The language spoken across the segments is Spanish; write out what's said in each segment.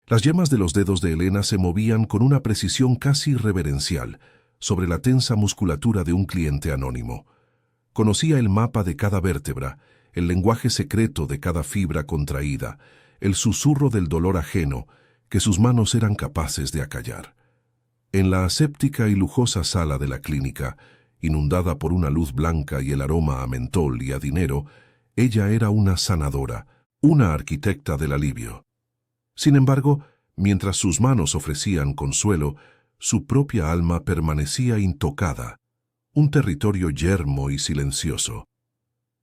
Las yemas de los dedos de Elena se movían con una precisión casi reverencial sobre la tensa musculatura de un cliente anónimo. Conocía el mapa de cada vértebra, el lenguaje secreto de cada fibra contraída, el susurro del dolor ajeno que sus manos eran capaces de acallar. En la aséptica y lujosa sala de la clínica, inundada por una luz blanca y el aroma a mentol y a dinero, ella era una sanadora, una arquitecta del alivio. Sin embargo, mientras sus manos ofrecían consuelo, su propia alma permanecía intocada, un territorio yermo y silencioso.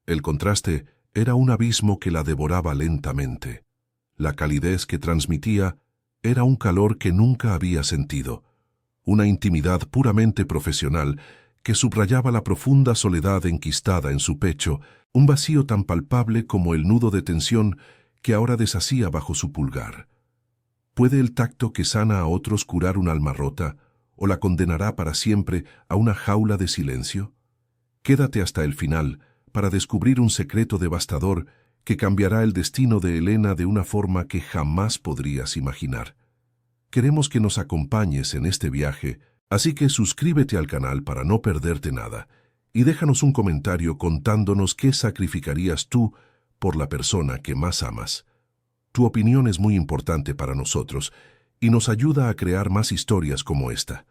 El contraste era un abismo que la devoraba lentamente. La calidez que transmitía era un calor que nunca había sentido, una intimidad puramente profesional que subrayaba la profunda soledad enquistada en su pecho, un vacío tan palpable como el nudo de tensión que ahora deshacía bajo su pulgar. ¿Puede el tacto que sana a otros curar un alma rota, o la condenará para siempre a una jaula de silencio? Quédate hasta el final para descubrir un secreto devastador que cambiará el destino de Elena de una forma que jamás podrías imaginar. Queremos que nos acompañes en este viaje, así que suscríbete al canal para no perderte nada y déjanos un comentario contándonos qué sacrificarías tú por la persona que más amas. Tu opinión es muy importante para nosotros y nos ayuda a crear más historias como esta.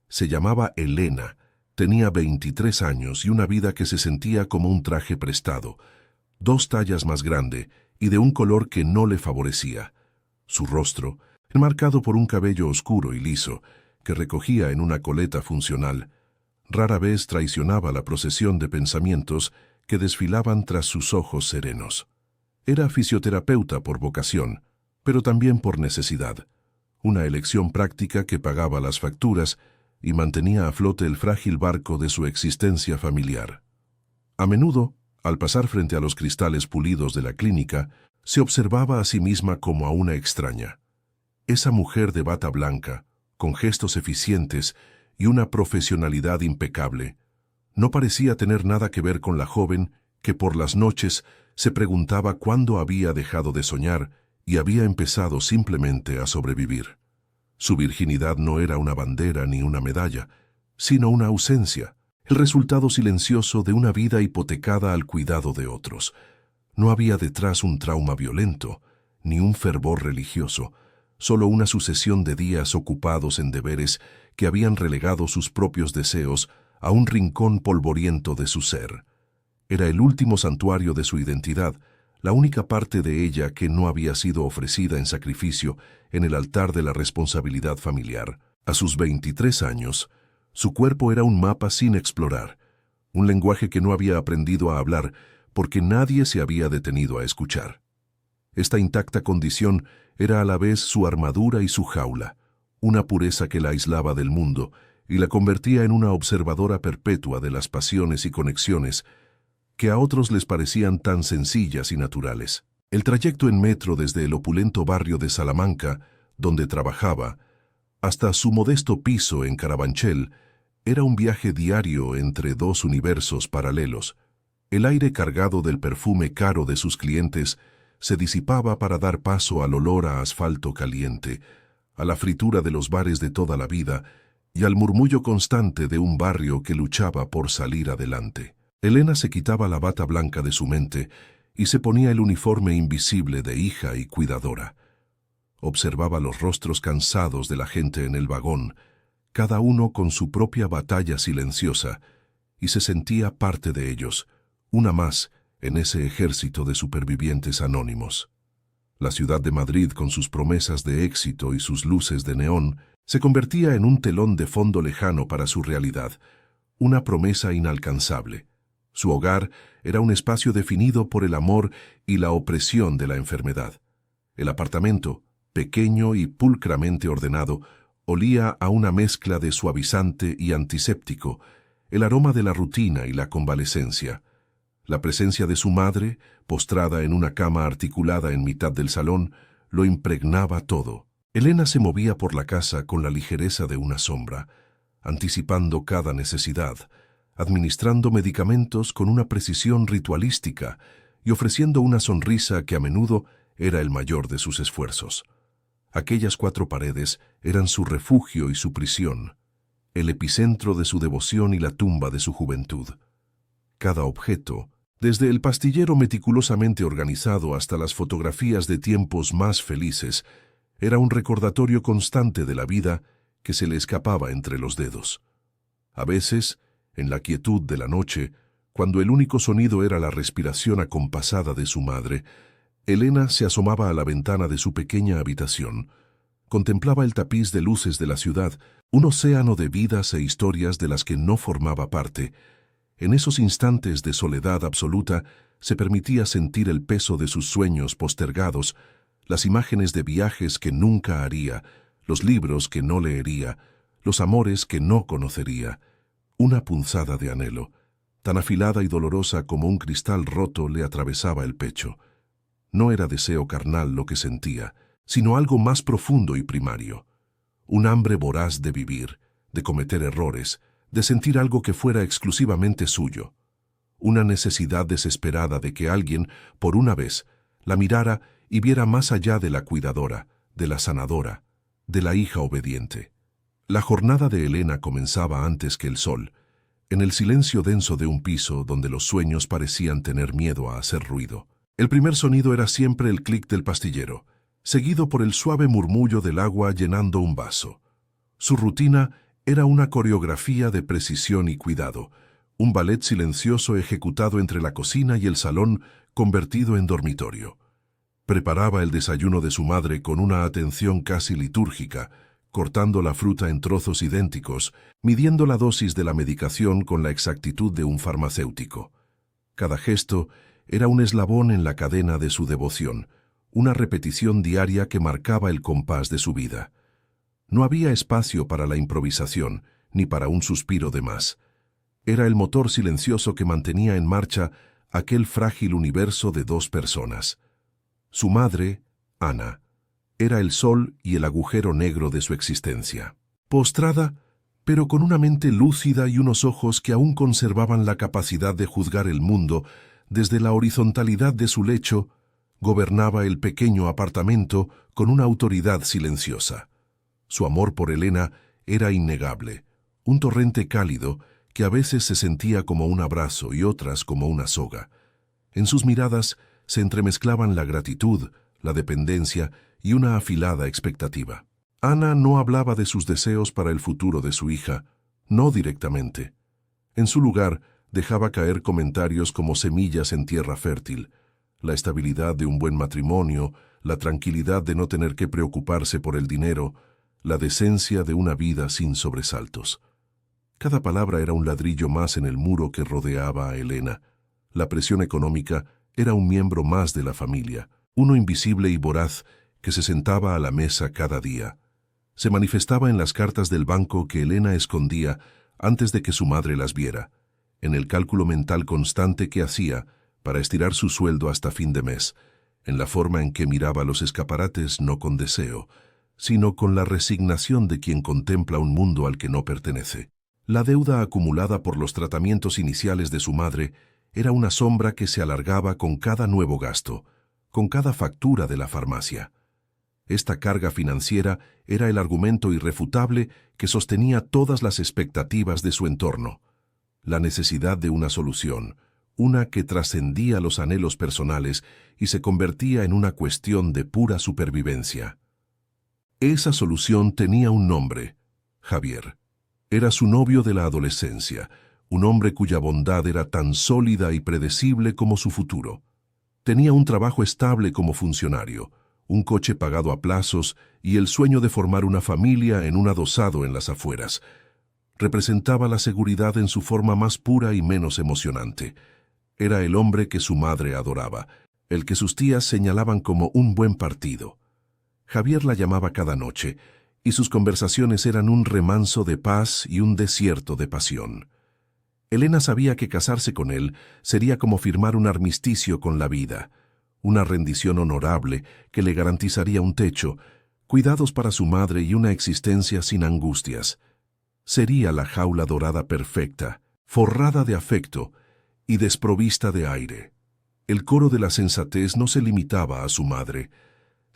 Se llamaba Elena, tenía 23 años y una vida que se sentía como un traje prestado, 2 tallas más grande y de un color que no le favorecía. Su rostro, enmarcado por un cabello oscuro y liso, que recogía en una coleta funcional, rara vez traicionaba la procesión de pensamientos que desfilaban tras sus ojos serenos. Era fisioterapeuta por vocación, pero también por necesidad, una elección práctica que pagaba las facturas y mantenía a flote el frágil barco de su existencia familiar. A menudo, al pasar frente a los cristales pulidos de la clínica, se observaba a sí misma como a una extraña. Esa mujer de bata blanca, con gestos eficientes y una profesionalidad impecable, no parecía tener nada que ver con la joven que por las noches se preguntaba cuándo había dejado de soñar y había empezado simplemente a sobrevivir. Su virginidad no era una bandera ni una medalla, sino una ausencia, el resultado silencioso de una vida hipotecada al cuidado de otros. No había detrás un trauma violento, ni un fervor religioso, solo una sucesión de días ocupados en deberes que habían relegado sus propios deseos a un rincón polvoriento de su ser. Era el último santuario de su identidad, la única parte de ella que no había sido ofrecida en sacrificio en el altar de la responsabilidad familiar. A sus 23 años, su cuerpo era un mapa sin explorar, un lenguaje que no había aprendido a hablar porque nadie se había detenido a escuchar. Esta intacta condición era a la vez su armadura y su jaula, una pureza que la aislaba del mundo y la convertía en una observadora perpetua de las pasiones y conexiones que a otros les parecían tan sencillas y naturales. El trayecto en metro desde el opulento barrio de Salamanca, donde trabajaba, hasta su modesto piso en Carabanchel, era un viaje diario entre 2 universos paralelos. El aire cargado del perfume caro de sus clientes se disipaba para dar paso al olor a asfalto caliente, a la fritura de los bares de toda la vida y al murmullo constante de un barrio que luchaba por salir adelante. Elena se quitaba la bata blanca de su mente y se ponía el uniforme invisible de hija y cuidadora. Observaba los rostros cansados de la gente en el vagón, cada uno con su propia batalla silenciosa, y se sentía parte de ellos, una más en ese ejército de supervivientes anónimos. La ciudad de Madrid, con sus promesas de éxito y sus luces de neón, se convertía en un telón de fondo lejano para su realidad, una promesa inalcanzable. Su hogar era un espacio definido por el amor y la opresión de la enfermedad. El apartamento, pequeño y pulcramente ordenado, olía a una mezcla de suavizante y antiséptico, el aroma de la rutina y la convalecencia. La presencia de su madre, postrada en una cama articulada en mitad del salón, lo impregnaba todo. Elena se movía por la casa con la ligereza de una sombra, anticipando cada necesidad, administrando medicamentos con una precisión ritualística y ofreciendo una sonrisa que a menudo era el mayor de sus esfuerzos. Aquellas 4 paredes eran su refugio y su prisión, el epicentro de su devoción y la tumba de su juventud. Cada objeto, desde el pastillero meticulosamente organizado hasta las fotografías de tiempos más felices, era un recordatorio constante de la vida que se le escapaba entre los dedos. A veces, en la quietud de la noche, cuando el único sonido era la respiración acompasada de su madre, Elena se asomaba a la ventana de su pequeña habitación. Contemplaba el tapiz de luces de la ciudad, un océano de vidas e historias de las que no formaba parte. En esos instantes de soledad absoluta se permitía sentir el peso de sus sueños postergados, las imágenes de viajes que nunca haría, los libros que no leería, los amores que no conocería. Una punzada de anhelo, tan afilada y dolorosa como un cristal roto, le atravesaba el pecho. No era deseo carnal lo que sentía, sino algo más profundo y primario. Un hambre voraz de vivir, de cometer errores, de sentir algo que fuera exclusivamente suyo. Una necesidad desesperada de que alguien, por una vez, la mirara y viera más allá de la cuidadora, de la sanadora, de la hija obediente. La jornada de Elena comenzaba antes que el sol, en el silencio denso de un piso donde los sueños parecían tener miedo a hacer ruido. El primer sonido era siempre el clic del pastillero, seguido por el suave murmullo del agua llenando un vaso. Su rutina era una coreografía de precisión y cuidado, un ballet silencioso ejecutado entre la cocina y el salón convertido en dormitorio. Preparaba el desayuno de su madre con una atención casi litúrgica, cortando la fruta en trozos idénticos, midiendo la dosis de la medicación con la exactitud de un farmacéutico. Cada gesto era un eslabón en la cadena de su devoción, una repetición diaria que marcaba el compás de su vida. No había espacio para la improvisación, ni para un suspiro de más. Era el motor silencioso que mantenía en marcha aquel frágil universo de 2 personas. Su madre, Ana, era el sol y el agujero negro de su existencia. Postrada, pero con una mente lúcida y unos ojos que aún conservaban la capacidad de juzgar el mundo desde la horizontalidad de su lecho, gobernaba el pequeño apartamento con una autoridad silenciosa. Su amor por Elena era innegable, un torrente cálido que a veces se sentía como un abrazo y otras como una soga. En sus miradas se entremezclaban la gratitud, la dependencia y una afilada expectativa. Ana no hablaba de sus deseos para el futuro de su hija, no directamente. En su lugar, dejaba caer comentarios como semillas en tierra fértil: la estabilidad de un buen matrimonio, la tranquilidad de no tener que preocuparse por el dinero, la decencia de una vida sin sobresaltos. Cada palabra era un ladrillo más en el muro que rodeaba a Elena. La presión económica era un miembro más de la familia, uno invisible y voraz que se sentaba a la mesa cada día. Se manifestaba en las cartas del banco que Elena escondía antes de que su madre las viera, en el cálculo mental constante que hacía para estirar su sueldo hasta fin de mes, en la forma en que miraba los escaparates no con deseo, sino con la resignación de quien contempla un mundo al que no pertenece. La deuda acumulada por los tratamientos iniciales de su madre era una sombra que se alargaba con cada nuevo gasto, con cada factura de la farmacia. Esta carga financiera era el argumento irrefutable que sostenía todas las expectativas de su entorno. La necesidad de una solución, una que trascendía los anhelos personales y se convertía en una cuestión de pura supervivencia. Esa solución tenía un nombre: Javier. Era su novio de la adolescencia, un hombre cuya bondad era tan sólida y predecible como su futuro. Tenía un trabajo estable como funcionario, un coche pagado a plazos y el sueño de formar una familia en un adosado en las afueras. Representaba la seguridad en su forma más pura y menos emocionante. Era el hombre que su madre adoraba, el que sus tías señalaban como un buen partido. Javier la llamaba cada noche, y sus conversaciones eran un remanso de paz y un desierto de pasión. Elena sabía que casarse con él sería como firmar un armisticio con la vida, una rendición honorable que le garantizaría un techo, cuidados para su madre y una existencia sin angustias. Sería la jaula dorada perfecta, forrada de afecto y desprovista de aire. El coro de la sensatez no se limitaba a su madre.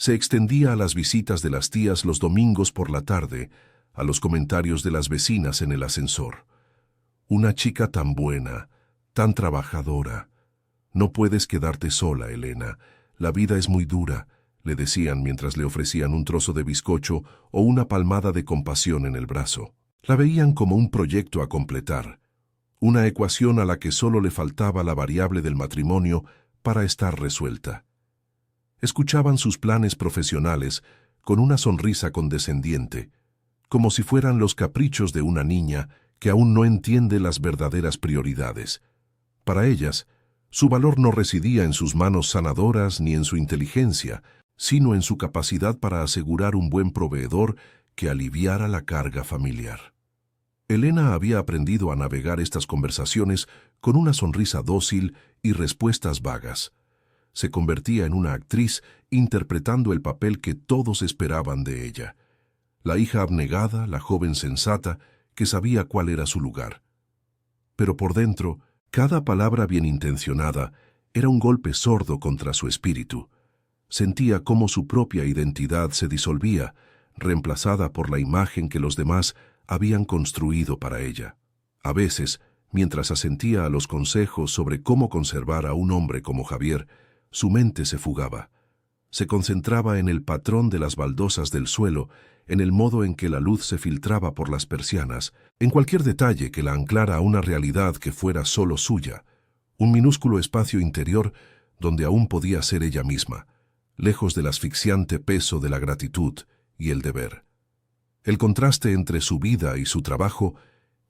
Se extendía a las visitas de las tías los domingos por la tarde, a los comentarios de las vecinas en el ascensor. Una chica tan buena, tan trabajadora. No puedes quedarte sola, Elena. La vida es muy dura, le decían mientras le ofrecían un trozo de bizcocho o una palmada de compasión en el brazo. La veían como un proyecto a completar, una ecuación a la que solo le faltaba la variable del matrimonio para estar resuelta. Escuchaban sus planes profesionales con una sonrisa condescendiente, como si fueran los caprichos de una niña que aún no entiende las verdaderas prioridades. Para ellas, su valor no residía en sus manos sanadoras ni en su inteligencia, sino en su capacidad para asegurar un buen proveedor que aliviara la carga familiar. Elena había aprendido a navegar estas conversaciones con una sonrisa dócil y respuestas vagas. Se convertía en una actriz interpretando el papel que todos esperaban de ella. La hija abnegada, la joven sensata, que sabía cuál era su lugar. Pero por dentro, cada palabra bien intencionada era un golpe sordo contra su espíritu. Sentía cómo su propia identidad se disolvía, reemplazada por la imagen que los demás habían construido para ella. A veces, mientras asentía a los consejos sobre cómo conservar a un hombre como Javier, su mente se fugaba. Se concentraba en el patrón de las baldosas del suelo, en el modo en que la luz se filtraba por las persianas, en cualquier detalle que la anclara a una realidad que fuera solo suya, un minúsculo espacio interior donde aún podía ser ella misma, lejos del asfixiante peso de la gratitud y el deber. El contraste entre su vida y su trabajo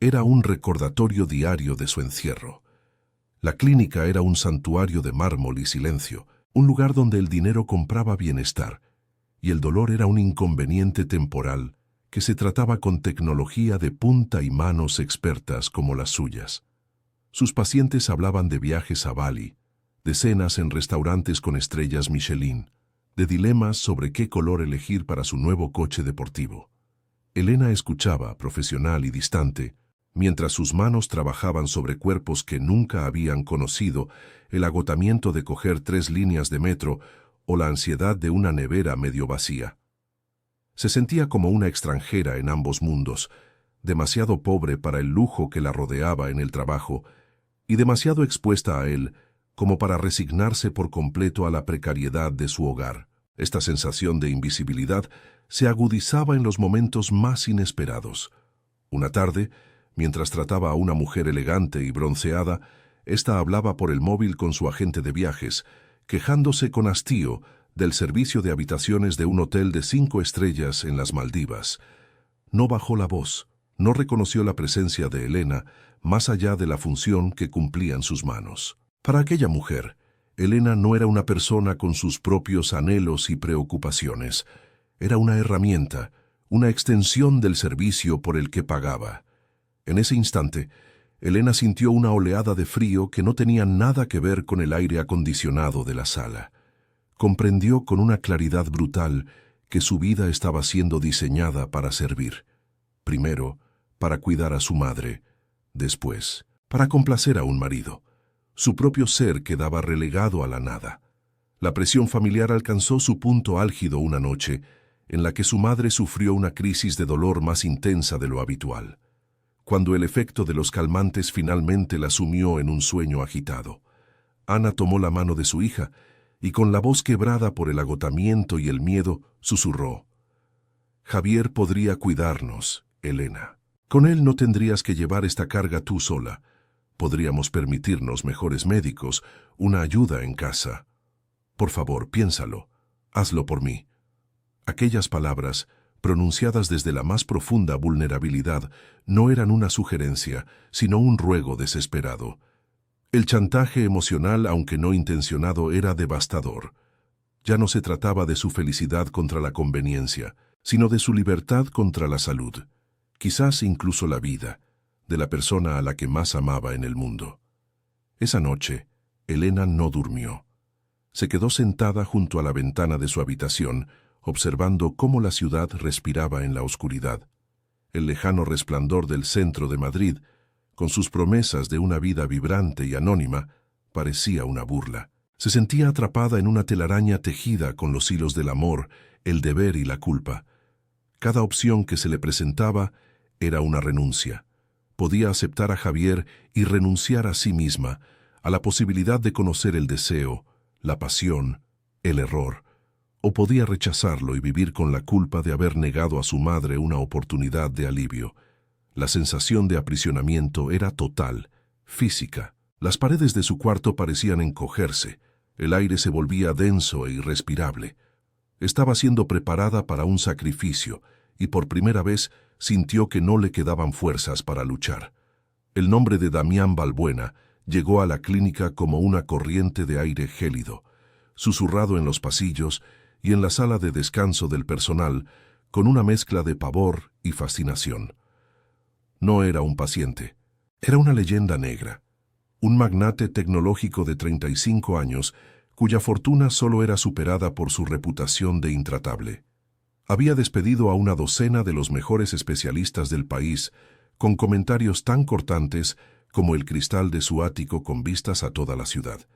era un recordatorio diario de su encierro. La clínica era un santuario de mármol y silencio, un lugar donde el dinero compraba bienestar, y el dolor era un inconveniente temporal que se trataba con tecnología de punta y manos expertas como las suyas. Sus pacientes hablaban de viajes a Bali, de cenas en restaurantes con estrellas Michelin, de dilemas sobre qué color elegir para su nuevo coche deportivo. Elena escuchaba, profesional y distante, mientras sus manos trabajaban sobre cuerpos que nunca habían conocido el agotamiento de coger 3 líneas de metro o la ansiedad de una nevera medio vacía. Se sentía como una extranjera en ambos mundos, demasiado pobre para el lujo que la rodeaba en el trabajo y demasiado expuesta a él como para resignarse por completo a la precariedad de su hogar. Esta sensación de invisibilidad se agudizaba en los momentos más inesperados. Una tarde, mientras trataba a una mujer elegante y bronceada, ésta hablaba por el móvil con su agente de viajes, quejándose con hastío del servicio de habitaciones de un hotel de 5 estrellas en las Maldivas. No bajó la voz, no reconoció la presencia de Elena, más allá de la función que cumplían sus manos. Para aquella mujer, Elena no era una persona con sus propios anhelos y preocupaciones. Era una herramienta, una extensión del servicio por el que pagaba. En ese instante, Elena sintió una oleada de frío que no tenía nada que ver con el aire acondicionado de la sala. Comprendió con una claridad brutal que su vida estaba siendo diseñada para servir. Primero, para cuidar a su madre. Después, para complacer a un marido. Su propio ser quedaba relegado a la nada. La presión familiar alcanzó su punto álgido una noche, en la que su madre sufrió una crisis de dolor más intensa de lo habitual, cuando el efecto de los calmantes finalmente la sumió en un sueño agitado. Ana tomó la mano de su hija y con la voz quebrada por el agotamiento y el miedo, susurró: «Javier podría cuidarnos, Elena. Con él no tendrías que llevar esta carga tú sola. Podríamos permitirnos mejores médicos, una ayuda en casa. Por favor, piénsalo. Hazlo por mí». Aquellas palabras, pronunciadas desde la más profunda vulnerabilidad, no eran una sugerencia, sino un ruego desesperado. El chantaje emocional, aunque no intencionado, era devastador. Ya no se trataba de su felicidad contra la conveniencia, sino de su libertad contra la salud, quizás incluso la vida, de la persona a la que más amaba en el mundo. Esa noche, Elena no durmió. Se quedó sentada junto a la ventana de su habitación, observando cómo la ciudad respiraba en la oscuridad. El lejano resplandor del centro de Madrid, con sus promesas de una vida vibrante y anónima, parecía una burla. Se sentía atrapada en una telaraña tejida con los hilos del amor, el deber y la culpa. Cada opción que se le presentaba era una renuncia. Podía aceptar a Javier y renunciar a sí misma, a la posibilidad de conocer el deseo, la pasión, el error, o podía rechazarlo y vivir con la culpa de haber negado a su madre una oportunidad de alivio. La sensación de aprisionamiento era total, física. Las paredes de su cuarto parecían encogerse, el aire se volvía denso e irrespirable. Estaba siendo preparada para un sacrificio y por primera vez sintió que no le quedaban fuerzas para luchar. El nombre de Damián Balbuena llegó a la clínica como una corriente de aire gélido, susurrado en los pasillos y en la sala de descanso del personal, con una mezcla de pavor y fascinación. No era un paciente, era una leyenda negra, un magnate tecnológico de 35 años cuya fortuna solo era superada por su reputación de intratable. Había despedido a una docena de los mejores especialistas del país, con comentarios tan cortantes como el cristal de su ático con vistas a toda la ciudad.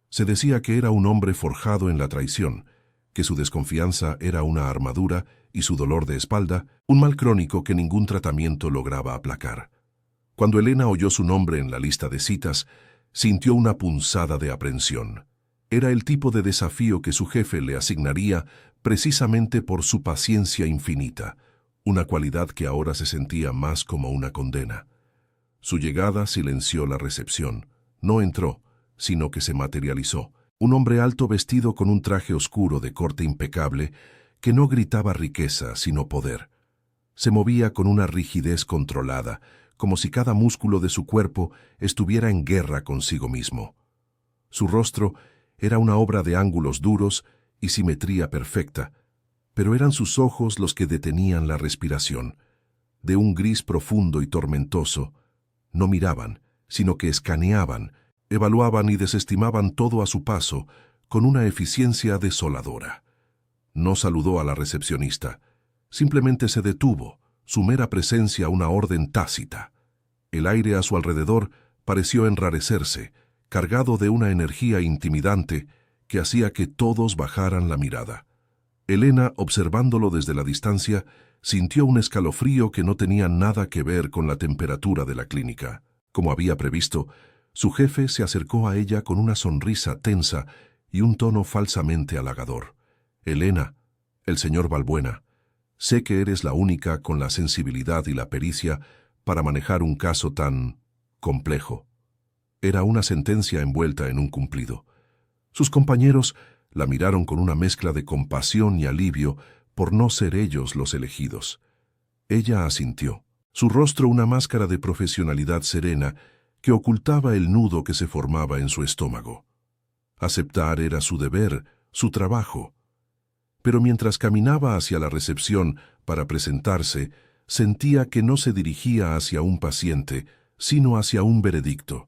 Se decía que era un hombre forjado en la traición, que su desconfianza era una armadura y su dolor de espalda, un mal crónico que ningún tratamiento lograba aplacar. Cuando Elena oyó su nombre en la lista de citas, sintió una punzada de aprensión. Era el tipo de desafío que su jefe le asignaría precisamente por su paciencia infinita, una cualidad que ahora se sentía más como una condena. Su llegada silenció la recepción. No entró, sino que se materializó. Un hombre alto vestido con un traje oscuro de corte impecable que no gritaba riqueza, sino poder. Se movía con una rigidez controlada, como si cada músculo de su cuerpo estuviera en guerra consigo mismo. Su rostro era una obra de ángulos duros y simetría perfecta, pero eran sus ojos los que detenían la respiración. De un gris profundo y tormentoso, no miraban, sino que escaneaban, evaluaban y desestimaban todo a su paso con una eficiencia desoladora. No saludó a la recepcionista, simplemente se detuvo, su mera presencia una orden tácita. El aire a su alrededor pareció enrarecerse, cargado de una energía intimidante que hacía que todos bajaran la mirada. Elena, observándolo desde la distancia, sintió un escalofrío que no tenía nada que ver con la temperatura de la clínica. Como había previsto, su jefe se acercó a ella con una sonrisa tensa y un tono falsamente halagador. «Elena, el señor Balbuena, sé que eres la única con la sensibilidad y la pericia para manejar un caso tan complejo». Era una sentencia envuelta en un cumplido. Sus compañeros la miraron con una mezcla de compasión y alivio por no ser ellos los elegidos. Ella asintió, su rostro una máscara de profesionalidad serena que ocultaba el nudo que se formaba en su estómago. Aceptar era su deber, su trabajo. Pero mientras caminaba hacia la recepción para presentarse, sentía que no se dirigía hacia un paciente, sino hacia un veredicto.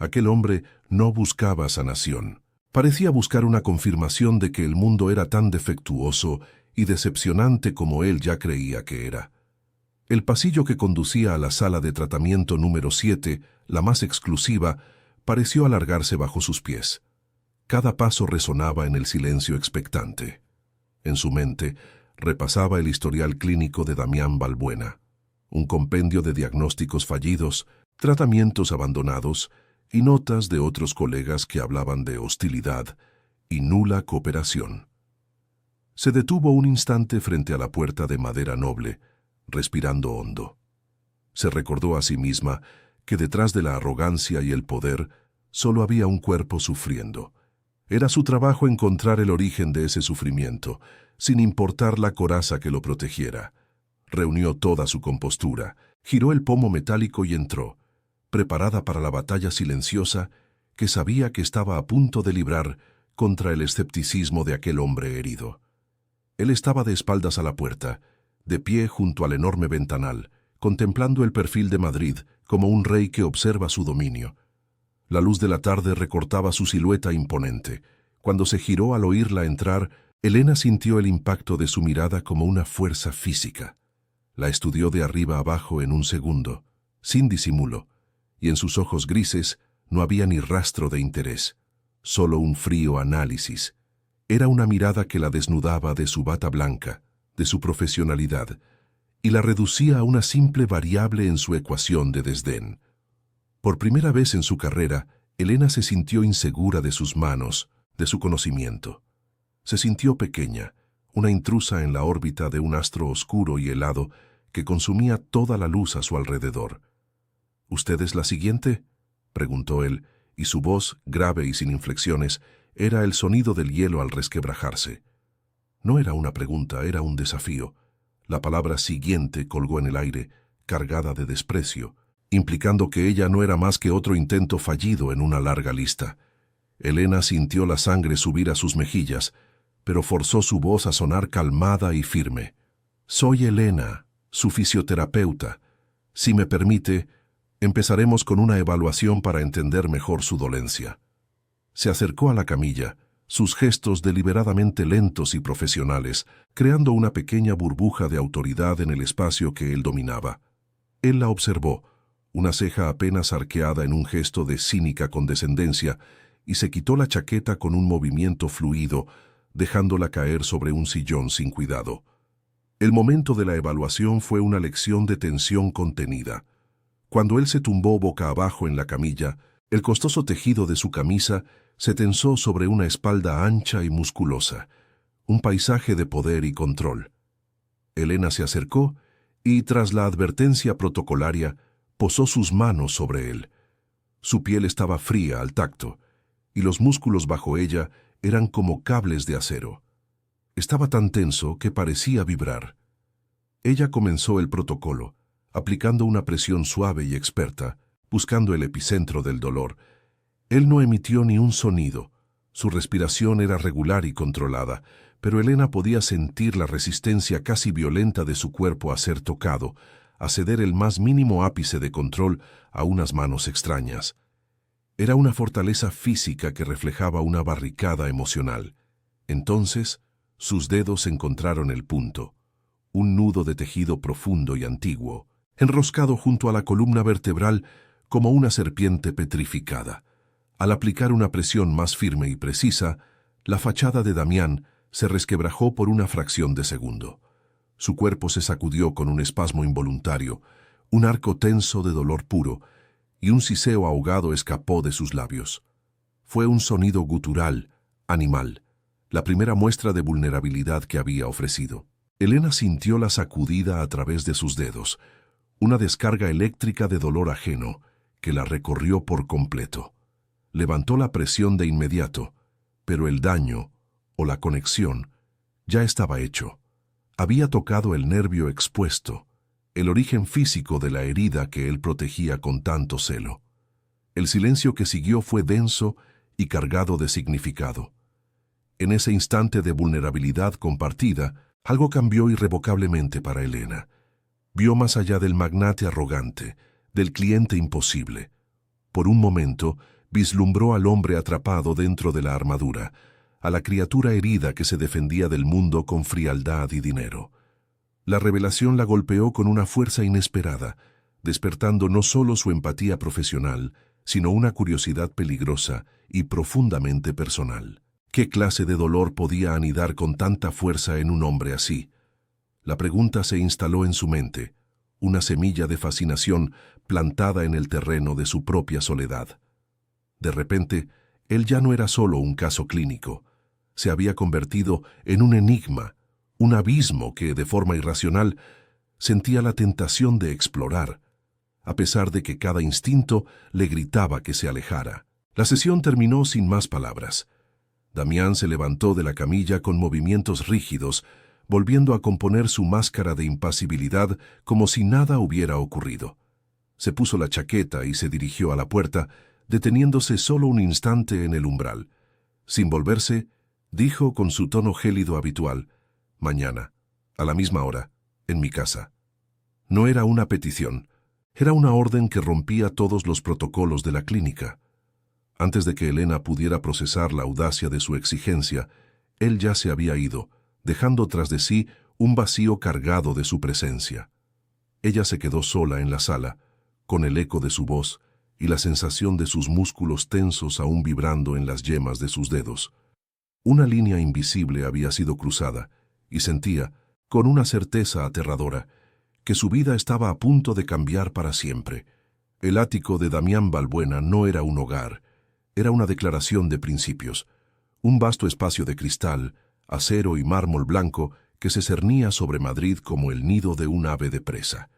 Aquel hombre no buscaba sanación. Parecía buscar una confirmación de que el mundo era tan defectuoso y decepcionante como él ya creía que era. El pasillo que conducía a la sala de tratamiento número 7, la más exclusiva, pareció alargarse bajo sus pies. Cada paso resonaba en el silencio expectante. En su mente repasaba el historial clínico de Damián Balbuena, un compendio de diagnósticos fallidos, tratamientos abandonados y notas de otros colegas que hablaban de hostilidad y nula cooperación. Se detuvo un instante frente a la puerta de madera noble, respirando hondo. Se recordó a sí misma que detrás de la arrogancia y el poder solo había un cuerpo sufriendo. Era su trabajo encontrar el origen de ese sufrimiento, sin importar la coraza que lo protegiera. Reunió toda su compostura, giró el pomo metálico y entró, preparada para la batalla silenciosa que sabía que estaba a punto de librar contra el escepticismo de aquel hombre herido. Él estaba de espaldas a la puerta, de pie junto al enorme ventanal, contemplando el perfil de Madrid como un rey que observa su dominio. La luz de la tarde recortaba su silueta imponente. Cuando se giró al oírla entrar, Elena sintió el impacto de su mirada como una fuerza física. La estudió de arriba abajo en un segundo, sin disimulo, y en sus ojos grises no había ni rastro de interés, solo un frío análisis. Era una mirada que la desnudaba de su bata blanca, de su profesionalidad, y la reducía a una simple variable en su ecuación de desdén. Por primera vez en su carrera, Elena se sintió insegura de sus manos, de su conocimiento. Se sintió pequeña, una intrusa en la órbita de un astro oscuro y helado que consumía toda la luz a su alrededor. «¿Usted es la siguiente?», preguntó él, y su voz, grave y sin inflexiones, era el sonido del hielo al resquebrajarse. No era una pregunta, era un desafío. La palabra siguiente colgó en el aire, cargada de desprecio, implicando que ella no era más que otro intento fallido en una larga lista. Elena sintió la sangre subir a sus mejillas, pero forzó su voz a sonar calmada y firme. «Soy Elena, su fisioterapeuta. Si me permite, empezaremos con una evaluación para entender mejor su dolencia». Se acercó a la camilla, sus gestos deliberadamente lentos y profesionales, creando una pequeña burbuja de autoridad en el espacio que él dominaba. Él la observó, una ceja apenas arqueada en un gesto de cínica condescendencia, y se quitó la chaqueta con un movimiento fluido, dejándola caer sobre un sillón sin cuidado. El momento de la evaluación fue una lección de tensión contenida. Cuando él se tumbó boca abajo en la camilla, el costoso tejido de su camisa se tensó sobre una espalda ancha y musculosa, un paisaje de poder y control. Elena se acercó y, tras la advertencia protocolaria, posó sus manos sobre él. Su piel estaba fría al tacto, y los músculos bajo ella eran como cables de acero. Estaba tan tenso que parecía vibrar. Ella comenzó el protocolo, aplicando una presión suave y experta, buscando el epicentro del dolor. Él no emitió ni un sonido. Su respiración era regular y controlada, pero Elena podía sentir la resistencia casi violenta de su cuerpo a ser tocado, a ceder el más mínimo ápice de control a unas manos extrañas. Era una fortaleza física que reflejaba una barricada emocional. Entonces, sus dedos encontraron el punto, un nudo de tejido profundo y antiguo, enroscado junto a la columna vertebral como una serpiente petrificada. Al aplicar una presión más firme y precisa, la fachada de Damián se resquebrajó por una fracción de segundo. Su cuerpo se sacudió con un espasmo involuntario, un arco tenso de dolor puro, y un siseo ahogado escapó de sus labios. Fue un sonido gutural, animal, la primera muestra de vulnerabilidad que había ofrecido. Elena sintió la sacudida a través de sus dedos, una descarga eléctrica de dolor ajeno que la recorrió por completo. Levantó la presión de inmediato, pero el daño, o la conexión, ya estaba hecho. Había tocado el nervio expuesto, el origen físico de la herida que él protegía con tanto celo. El silencio que siguió fue denso y cargado de significado. En ese instante de vulnerabilidad compartida, algo cambió irrevocablemente para Elena. Vio más allá del magnate arrogante, del cliente imposible. Por un momento, vislumbró al hombre atrapado dentro de la armadura, a la criatura herida que se defendía del mundo con frialdad y dinero. La revelación la golpeó con una fuerza inesperada, despertando no solo su empatía profesional, sino una curiosidad peligrosa y profundamente personal. ¿Qué clase de dolor podía anidar con tanta fuerza en un hombre así? La pregunta se instaló en su mente, una semilla de fascinación plantada en el terreno de su propia soledad. De repente, él ya no era solo un caso clínico. Se había convertido en un enigma, un abismo que, de forma irracional, sentía la tentación de explorar, a pesar de que cada instinto le gritaba que se alejara. La sesión terminó sin más palabras. Damián se levantó de la camilla con movimientos rígidos, volviendo a componer su máscara de impasibilidad como si nada hubiera ocurrido. Se puso la chaqueta y se dirigió a la puerta, deteniéndose solo un instante en el umbral. Sin volverse, dijo con su tono gélido habitual: «Mañana, a la misma hora, en mi casa». No era una petición, era una orden que rompía todos los protocolos de la clínica. Antes de que Elena pudiera procesar la audacia de su exigencia, él ya se había ido, dejando tras de sí un vacío cargado de su presencia. Ella se quedó sola en la sala, con el eco de su voz, y la sensación de sus músculos tensos aún vibrando en las yemas de sus dedos. Una línea invisible había sido cruzada, y sentía, con una certeza aterradora, que su vida estaba a punto de cambiar para siempre. El ático de Damián Balbuena no era un hogar, era una declaración de principios, un vasto espacio de cristal, acero y mármol blanco que se cernía sobre Madrid como el nido de un ave de presa.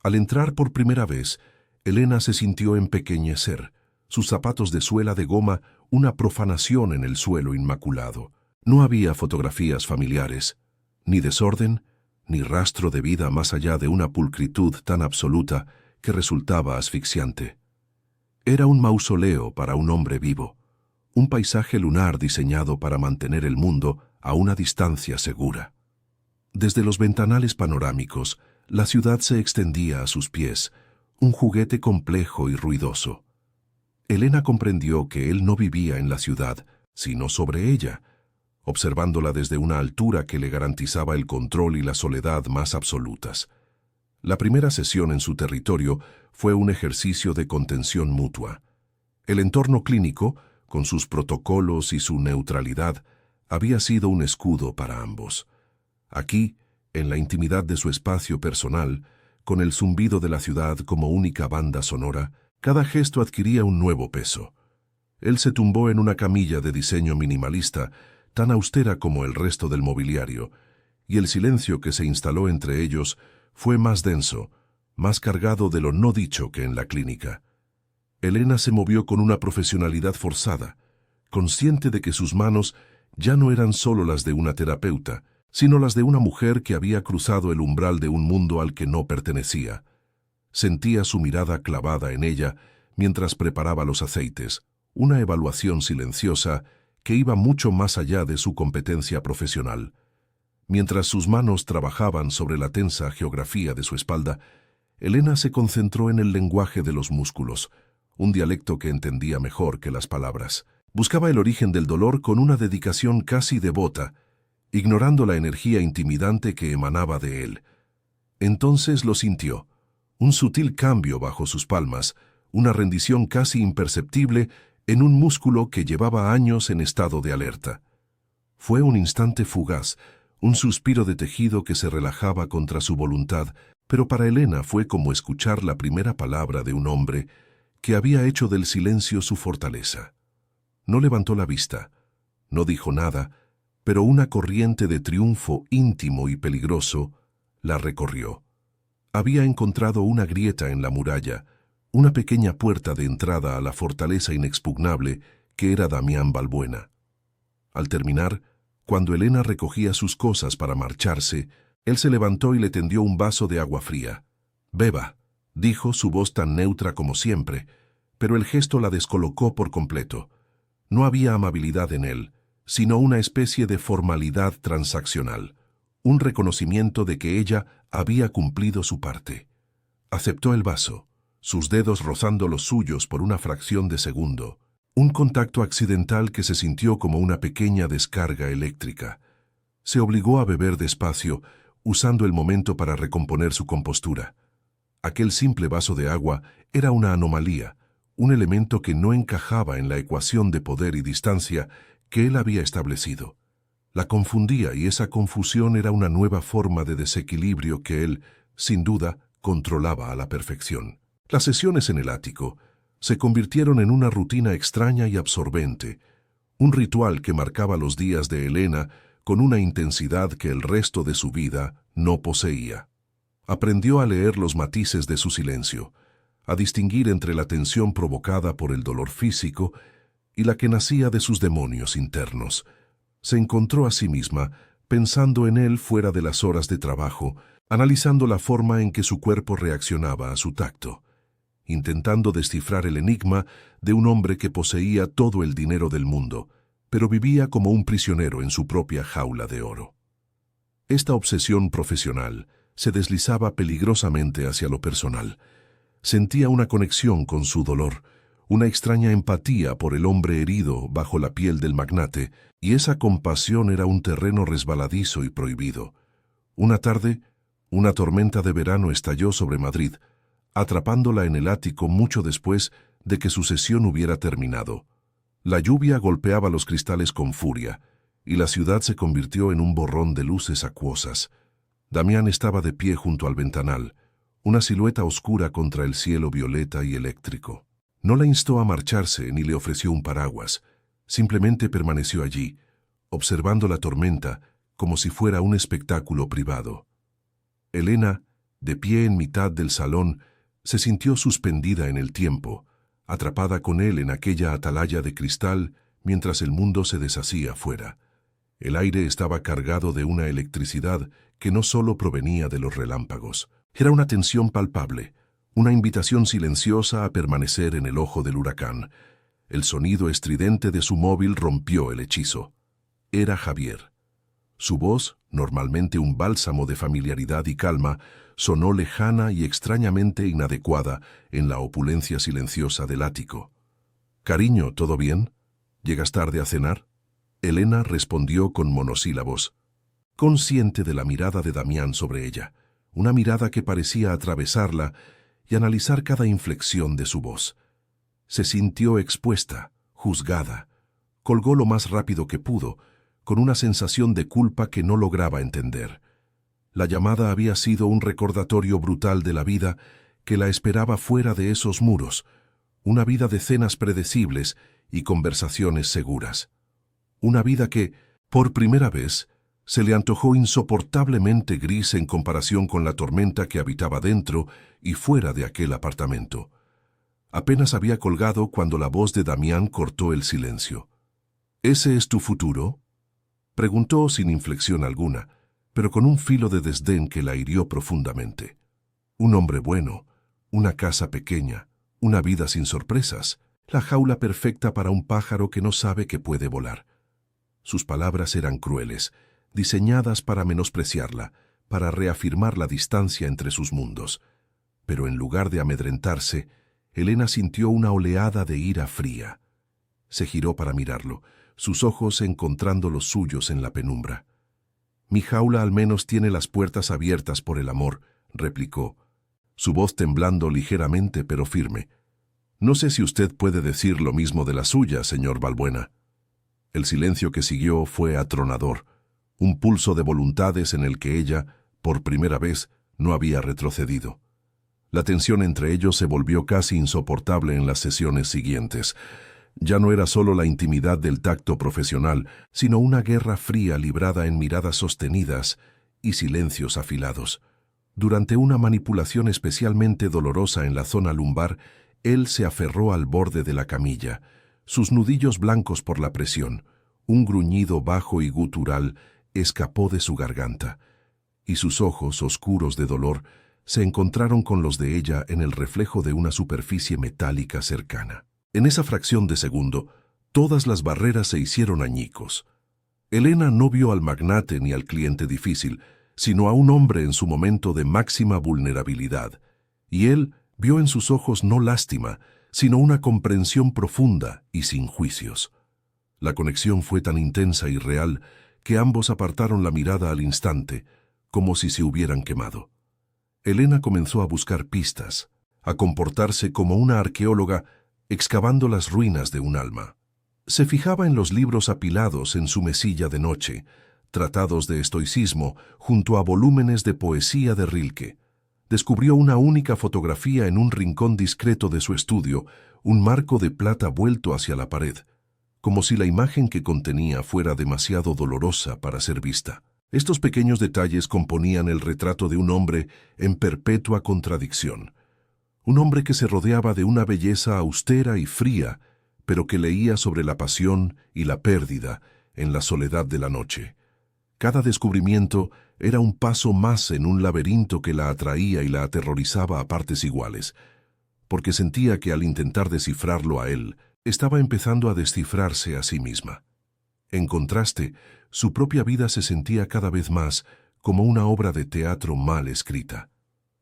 Al entrar por primera vez, Elena se sintió empequeñecer, sus zapatos de suela de goma una profanación en el suelo inmaculado. No había fotografías familiares, ni desorden, ni rastro de vida más allá de una pulcritud tan absoluta que resultaba asfixiante. Era un mausoleo para un hombre vivo, un paisaje lunar diseñado para mantener el mundo a una distancia segura. Desde los ventanales panorámicos, la ciudad se extendía a sus pies, un juguete complejo y ruidoso. Elena comprendió que él no vivía en la ciudad, sino sobre ella, observándola desde una altura que le garantizaba el control y la soledad más absolutas. La primera sesión en su territorio fue un ejercicio de contención mutua. El entorno clínico, con sus protocolos y su neutralidad, había sido un escudo para ambos. Aquí, en la intimidad de su espacio personal, con el zumbido de la ciudad como única banda sonora, cada gesto adquiría un nuevo peso. Él se tumbó en una camilla de diseño minimalista, tan austera como el resto del mobiliario, y el silencio que se instaló entre ellos fue más denso, más cargado de lo no dicho que en la clínica. Elena se movió con una profesionalidad forzada, consciente de que sus manos ya no eran solo las de una terapeuta, sino las de una mujer que había cruzado el umbral de un mundo al que no pertenecía. Sentía su mirada clavada en ella mientras preparaba los aceites, una evaluación silenciosa que iba mucho más allá de su competencia profesional. Mientras sus manos trabajaban sobre la tensa geografía de su espalda, Elena se concentró en el lenguaje de los músculos, un dialecto que entendía mejor que las palabras. Buscaba el origen del dolor con una dedicación casi devota, ignorando la energía intimidante que emanaba de él. Entonces lo sintió, un sutil cambio bajo sus palmas, una rendición casi imperceptible en un músculo que llevaba años en estado de alerta. Fue un instante fugaz, un suspiro de tejido que se relajaba contra su voluntad, pero para Elena fue como escuchar la primera palabra de un hombre que había hecho del silencio su fortaleza. No levantó la vista, no dijo nada, pero una corriente de triunfo íntimo y peligroso la recorrió. Había encontrado una grieta en la muralla, una pequeña puerta de entrada a la fortaleza inexpugnable que era Damián Balbuena. Al terminar, cuando Elena recogía sus cosas para marcharse, él se levantó y le tendió un vaso de agua fría. «Beba», dijo, su voz tan neutra como siempre, pero el gesto la descolocó por completo. No había amabilidad en él, sino una especie de formalidad transaccional, un reconocimiento de que ella había cumplido su parte. Aceptó el vaso, sus dedos rozando los suyos por una fracción de segundo, un contacto accidental que se sintió como una pequeña descarga eléctrica. Se obligó a beber despacio, usando el momento para recomponer su compostura. Aquel simple vaso de agua era una anomalía, un elemento que no encajaba en la ecuación de poder y distancia que él había establecido. La confundía y esa confusión era una nueva forma de desequilibrio que él, sin duda, controlaba a la perfección. Las sesiones en el ático se convirtieron en una rutina extraña y absorbente, un ritual que marcaba los días de Elena con una intensidad que el resto de su vida no poseía. Aprendió a leer los matices de su silencio, a distinguir entre la tensión provocada por el dolor físico y la que nacía de sus demonios internos. Se encontró a sí misma pensando en él fuera de las horas de trabajo, analizando la forma en que su cuerpo reaccionaba a su tacto, intentando descifrar el enigma de un hombre que poseía todo el dinero del mundo, pero vivía como un prisionero en su propia jaula de oro. Esta obsesión profesional se deslizaba peligrosamente hacia lo personal. Sentía una conexión con su dolor, una extraña empatía por el hombre herido bajo la piel del magnate, y esa compasión era un terreno resbaladizo y prohibido. Una tarde, una tormenta de verano estalló sobre Madrid, atrapándola en el ático mucho después de que su sesión hubiera terminado. La lluvia golpeaba los cristales con furia, y la ciudad se convirtió en un borrón de luces acuosas. Damián estaba de pie junto al ventanal, una silueta oscura contra el cielo violeta y eléctrico. No la instó a marcharse ni le ofreció un paraguas, simplemente permaneció allí, observando la tormenta como si fuera un espectáculo privado. Elena, de pie en mitad del salón, se sintió suspendida en el tiempo, atrapada con él en aquella atalaya de cristal mientras el mundo se deshacía fuera. El aire estaba cargado de una electricidad que no solo provenía de los relámpagos. Era una tensión palpable, una invitación silenciosa a permanecer en el ojo del huracán. El sonido estridente de su móvil rompió el hechizo. Era Javier. Su voz, normalmente un bálsamo de familiaridad y calma, sonó lejana y extrañamente inadecuada en la opulencia silenciosa del ático. «Cariño, ¿todo bien? ¿Llegas tarde a cenar?» Elena respondió con monosílabos, consciente de la mirada de Damián sobre ella, una mirada que parecía atravesarla y analizar cada inflexión de su voz. Se sintió expuesta, juzgada. Colgó lo más rápido que pudo, con una sensación de culpa que no lograba entender. La llamada había sido un recordatorio brutal de la vida que la esperaba fuera de esos muros, una vida de cenas predecibles y conversaciones seguras. Una vida que, por primera vez, se le antojó insoportablemente gris en comparación con la tormenta que habitaba dentro y fuera de aquel apartamento. Apenas había colgado cuando la voz de Damián cortó el silencio. «¿Ese es tu futuro?», preguntó sin inflexión alguna, pero con un filo de desdén que la hirió profundamente. Un hombre bueno, una casa pequeña, una vida sin sorpresas, la jaula perfecta para un pájaro que no sabe que puede volar. Sus palabras eran crueles, diseñadas para menospreciarla, para reafirmar la distancia entre sus mundos. Pero en lugar de amedrentarse, Elena sintió una oleada de ira fría. Se giró para mirarlo, sus ojos encontrando los suyos en la penumbra. «Mi jaula al menos tiene las puertas abiertas por el amor», replicó, su voz temblando ligeramente pero firme. «No sé si usted puede decir lo mismo de la suya, señor Balbuena». El silencio que siguió fue atronador, un pulso de voluntades en el que ella, por primera vez, no había retrocedido. La tensión entre ellos se volvió casi insoportable en las sesiones siguientes. Ya no era solo la intimidad del tacto profesional, sino una guerra fría librada en miradas sostenidas y silencios afilados. Durante una manipulación especialmente dolorosa en la zona lumbar, él se aferró al borde de la camilla, sus nudillos blancos por la presión. Un gruñido bajo y gutural escapó de su garganta, y sus ojos, oscuros de dolor, se encontraron con los de ella en el reflejo de una superficie metálica cercana. En esa fracción de segundo, todas las barreras se hicieron añicos. Elena no vio al magnate ni al cliente difícil, sino a un hombre en su momento de máxima vulnerabilidad, y él vio en sus ojos no lástima, sino una comprensión profunda y sin juicios. La conexión fue tan intensa y real que ambos apartaron la mirada al instante, como si se hubieran quemado. Elena comenzó a buscar pistas, a comportarse como una arqueóloga excavando las ruinas de un alma. Se fijaba en los libros apilados en su mesilla de noche, tratados de estoicismo junto a volúmenes de poesía de Rilke. Descubrió una única fotografía en un rincón discreto de su estudio, un marco de plata vuelto hacia la pared, como si la imagen que contenía fuera demasiado dolorosa para ser vista. Estos pequeños detalles componían el retrato de un hombre en perpetua contradicción. Un hombre que se rodeaba de una belleza austera y fría, pero que leía sobre la pasión y la pérdida en la soledad de la noche. Cada descubrimiento era un paso más en un laberinto que la atraía y la aterrorizaba a partes iguales, porque sentía que al intentar descifrarlo a él, estaba empezando a descifrarse a sí misma. En contraste, su propia vida se sentía cada vez más como una obra de teatro mal escrita.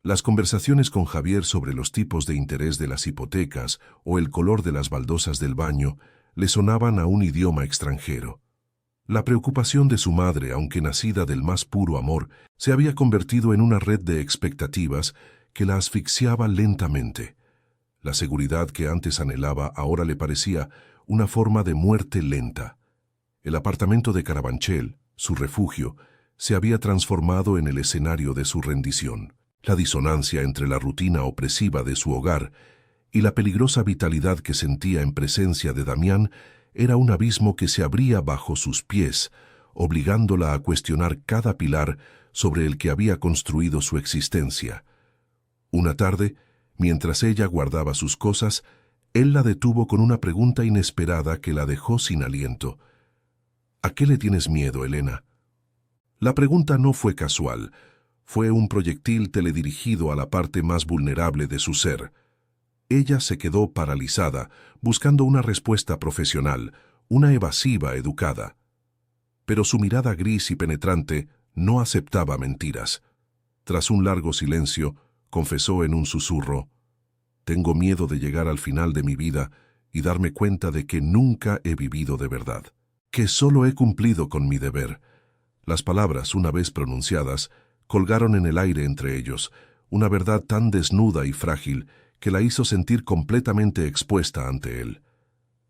Las conversaciones con Javier sobre los tipos de interés de las hipotecas o el color de las baldosas del baño le sonaban a un idioma extranjero. La preocupación de su madre, aunque nacida del más puro amor, se había convertido en una red de expectativas que la asfixiaba lentamente. La seguridad que antes anhelaba ahora le parecía una forma de muerte lenta. El apartamento de Carabanchel, su refugio, se había transformado en el escenario de su rendición. La disonancia entre la rutina opresiva de su hogar y la peligrosa vitalidad que sentía en presencia de Damián era un abismo que se abría bajo sus pies, obligándola a cuestionar cada pilar sobre el que había construido su existencia. Una tarde, mientras ella guardaba sus cosas, él la detuvo con una pregunta inesperada que la dejó sin aliento. ¿A qué le tienes miedo, Elena? La pregunta no fue casual, fue un proyectil teledirigido a la parte más vulnerable de su ser. Ella se quedó paralizada, buscando una respuesta profesional, una evasiva educada. Pero su mirada gris y penetrante no aceptaba mentiras. Tras un largo silencio, confesó en un susurro: «Tengo miedo de llegar al final de mi vida y darme cuenta de que nunca he vivido de verdad, que solo he cumplido con mi deber». Las palabras, una vez pronunciadas, colgaron en el aire entre ellos, una verdad tan desnuda y frágil que la hizo sentir completamente expuesta ante él.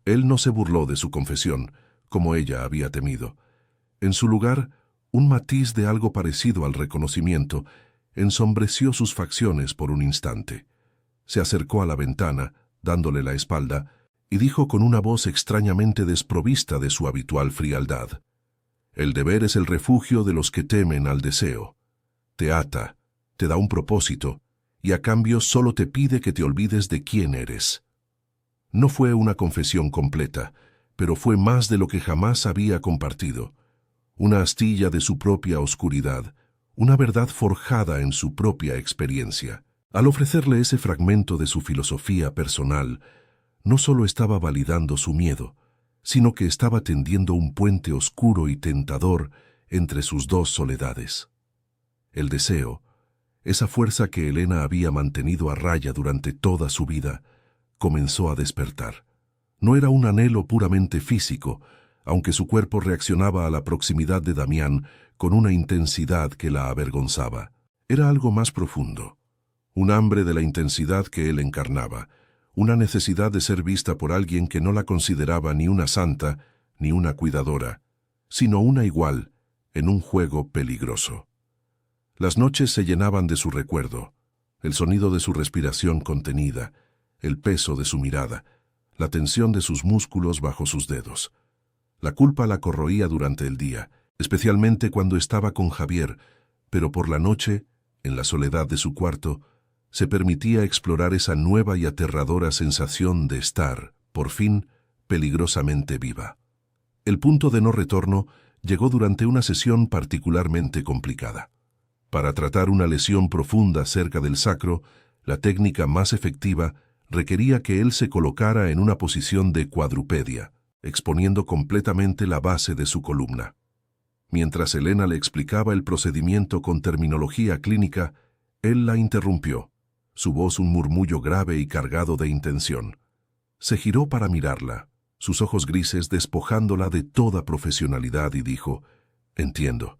Él no se burló de su confesión, como ella había temido. En su lugar, un matiz de algo parecido al reconocimiento ensombreció sus facciones por un instante. Se acercó a la ventana, dándole la espalda, y dijo con una voz extrañamente desprovista de su habitual frialdad: «El deber es el refugio de los que temen al deseo. Te ata, te da un propósito, y a cambio solo te pide que te olvides de quién eres». No fue una confesión completa, pero fue más de lo que jamás había compartido. Una astilla de su propia oscuridad, una verdad forjada en su propia experiencia. Al ofrecerle ese fragmento de su filosofía personal, no solo estaba validando su miedo, sino que estaba tendiendo un puente oscuro y tentador entre sus dos soledades. El deseo, esa fuerza que Elena había mantenido a raya durante toda su vida, comenzó a despertar. No era un anhelo puramente físico, aunque su cuerpo reaccionaba a la proximidad de Damián con una intensidad que la avergonzaba. Era algo más profundo, un hambre de la intensidad que él encarnaba, una necesidad de ser vista por alguien que no la consideraba ni una santa ni una cuidadora, sino una igual en un juego peligroso. Las noches se llenaban de su recuerdo, el sonido de su respiración contenida, el peso de su mirada, la tensión de sus músculos bajo sus dedos. La culpa la corroía durante el día, especialmente cuando estaba con Javier, pero por la noche, en la soledad de su cuarto, se permitía explorar esa nueva y aterradora sensación de estar, por fin, peligrosamente viva. El punto de no retorno llegó durante una sesión particularmente complicada. Para tratar una lesión profunda cerca del sacro, la técnica más efectiva requería que él se colocara en una posición de cuadrupedia, exponiendo completamente la base de su columna. Mientras Elena le explicaba el procedimiento con terminología clínica, él la interrumpió, su voz un murmullo grave y cargado de intención. Se giró para mirarla, sus ojos grises despojándola de toda profesionalidad, y dijo: «Entiendo.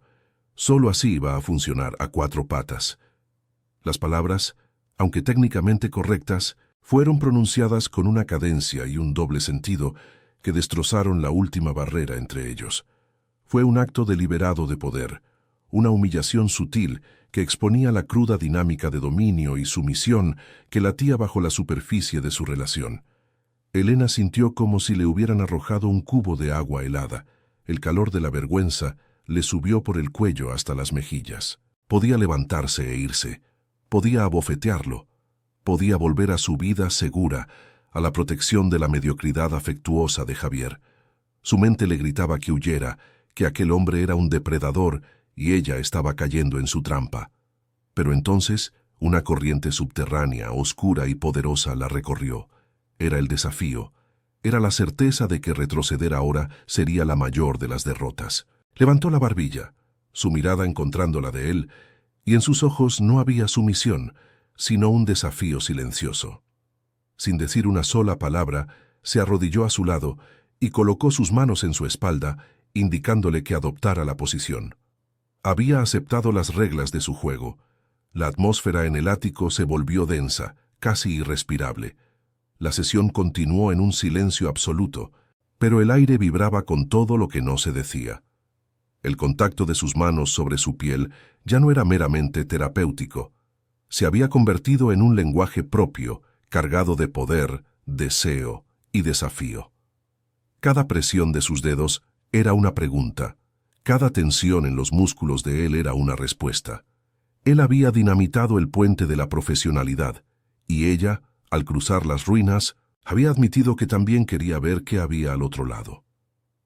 Solo así va a funcionar a cuatro patas». Las palabras, aunque técnicamente correctas, fueron pronunciadas con una cadencia y un doble sentido que destrozaron la última barrera entre ellos. Fue un acto deliberado de poder, una humillación sutil que exponía la cruda dinámica de dominio y sumisión que latía bajo la superficie de su relación. Elena sintió como si le hubieran arrojado un cubo de agua helada. El calor de la vergüenza le subió por el cuello hasta las mejillas. Podía levantarse e irse, podía abofetearlo, podía volver a su vida segura, a la protección de la mediocridad afectuosa de Javier. Su mente le gritaba que huyera, que aquel hombre era un depredador y ella estaba cayendo en su trampa. Pero entonces una corriente subterránea, oscura y poderosa la recorrió. Era el desafío, era la certeza de que retroceder ahora sería la mayor de las derrotas. Levantó la barbilla, su mirada encontrando la de él, y en sus ojos no había sumisión, sino un desafío silencioso. Sin decir una sola palabra, se arrodilló a su lado y colocó sus manos en su espalda, indicándole que adoptara la posición. Había aceptado las reglas de su juego. La atmósfera en el ático se volvió densa, casi irrespirable. La sesión continuó en un silencio absoluto, pero el aire vibraba con todo lo que no se decía. El contacto de sus manos sobre su piel ya no era meramente terapéutico. Se había convertido en un lenguaje propio, cargado de poder, deseo y desafío. Cada presión de sus dedos era una pregunta. Cada tensión en los músculos de él era una respuesta. Él había dinamitado el puente de la profesionalidad, y ella, al cruzar las ruinas, había admitido que también quería ver qué había al otro lado.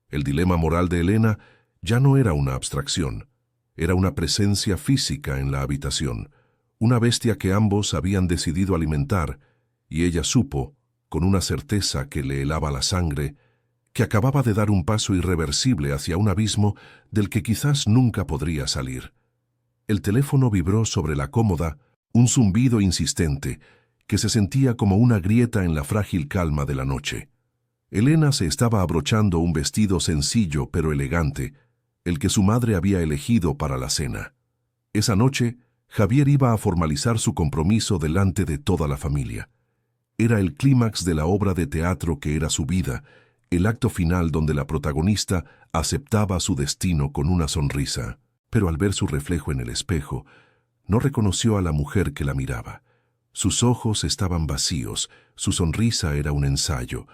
El dilema moral de Elena ya no era una abstracción, era una presencia física en la habitación, una bestia que ambos habían decidido alimentar, y ella supo, con una certeza que le helaba la sangre, que acababa de dar un paso irreversible hacia un abismo del que quizás nunca podría salir. El teléfono vibró sobre la cómoda, un zumbido insistente, que se sentía como una grieta en la frágil calma de la noche. Elena se estaba abrochando un vestido sencillo pero elegante, el que su madre había elegido para la cena. Esa noche, Javier iba a formalizar su compromiso delante de toda la familia. Era el clímax de la obra de teatro que era su vida, el acto final donde la protagonista aceptaba su destino con una sonrisa, pero al ver su reflejo en el espejo, no reconoció a la mujer que la miraba. Sus ojos estaban vacíos, su sonrisa era un ensayo.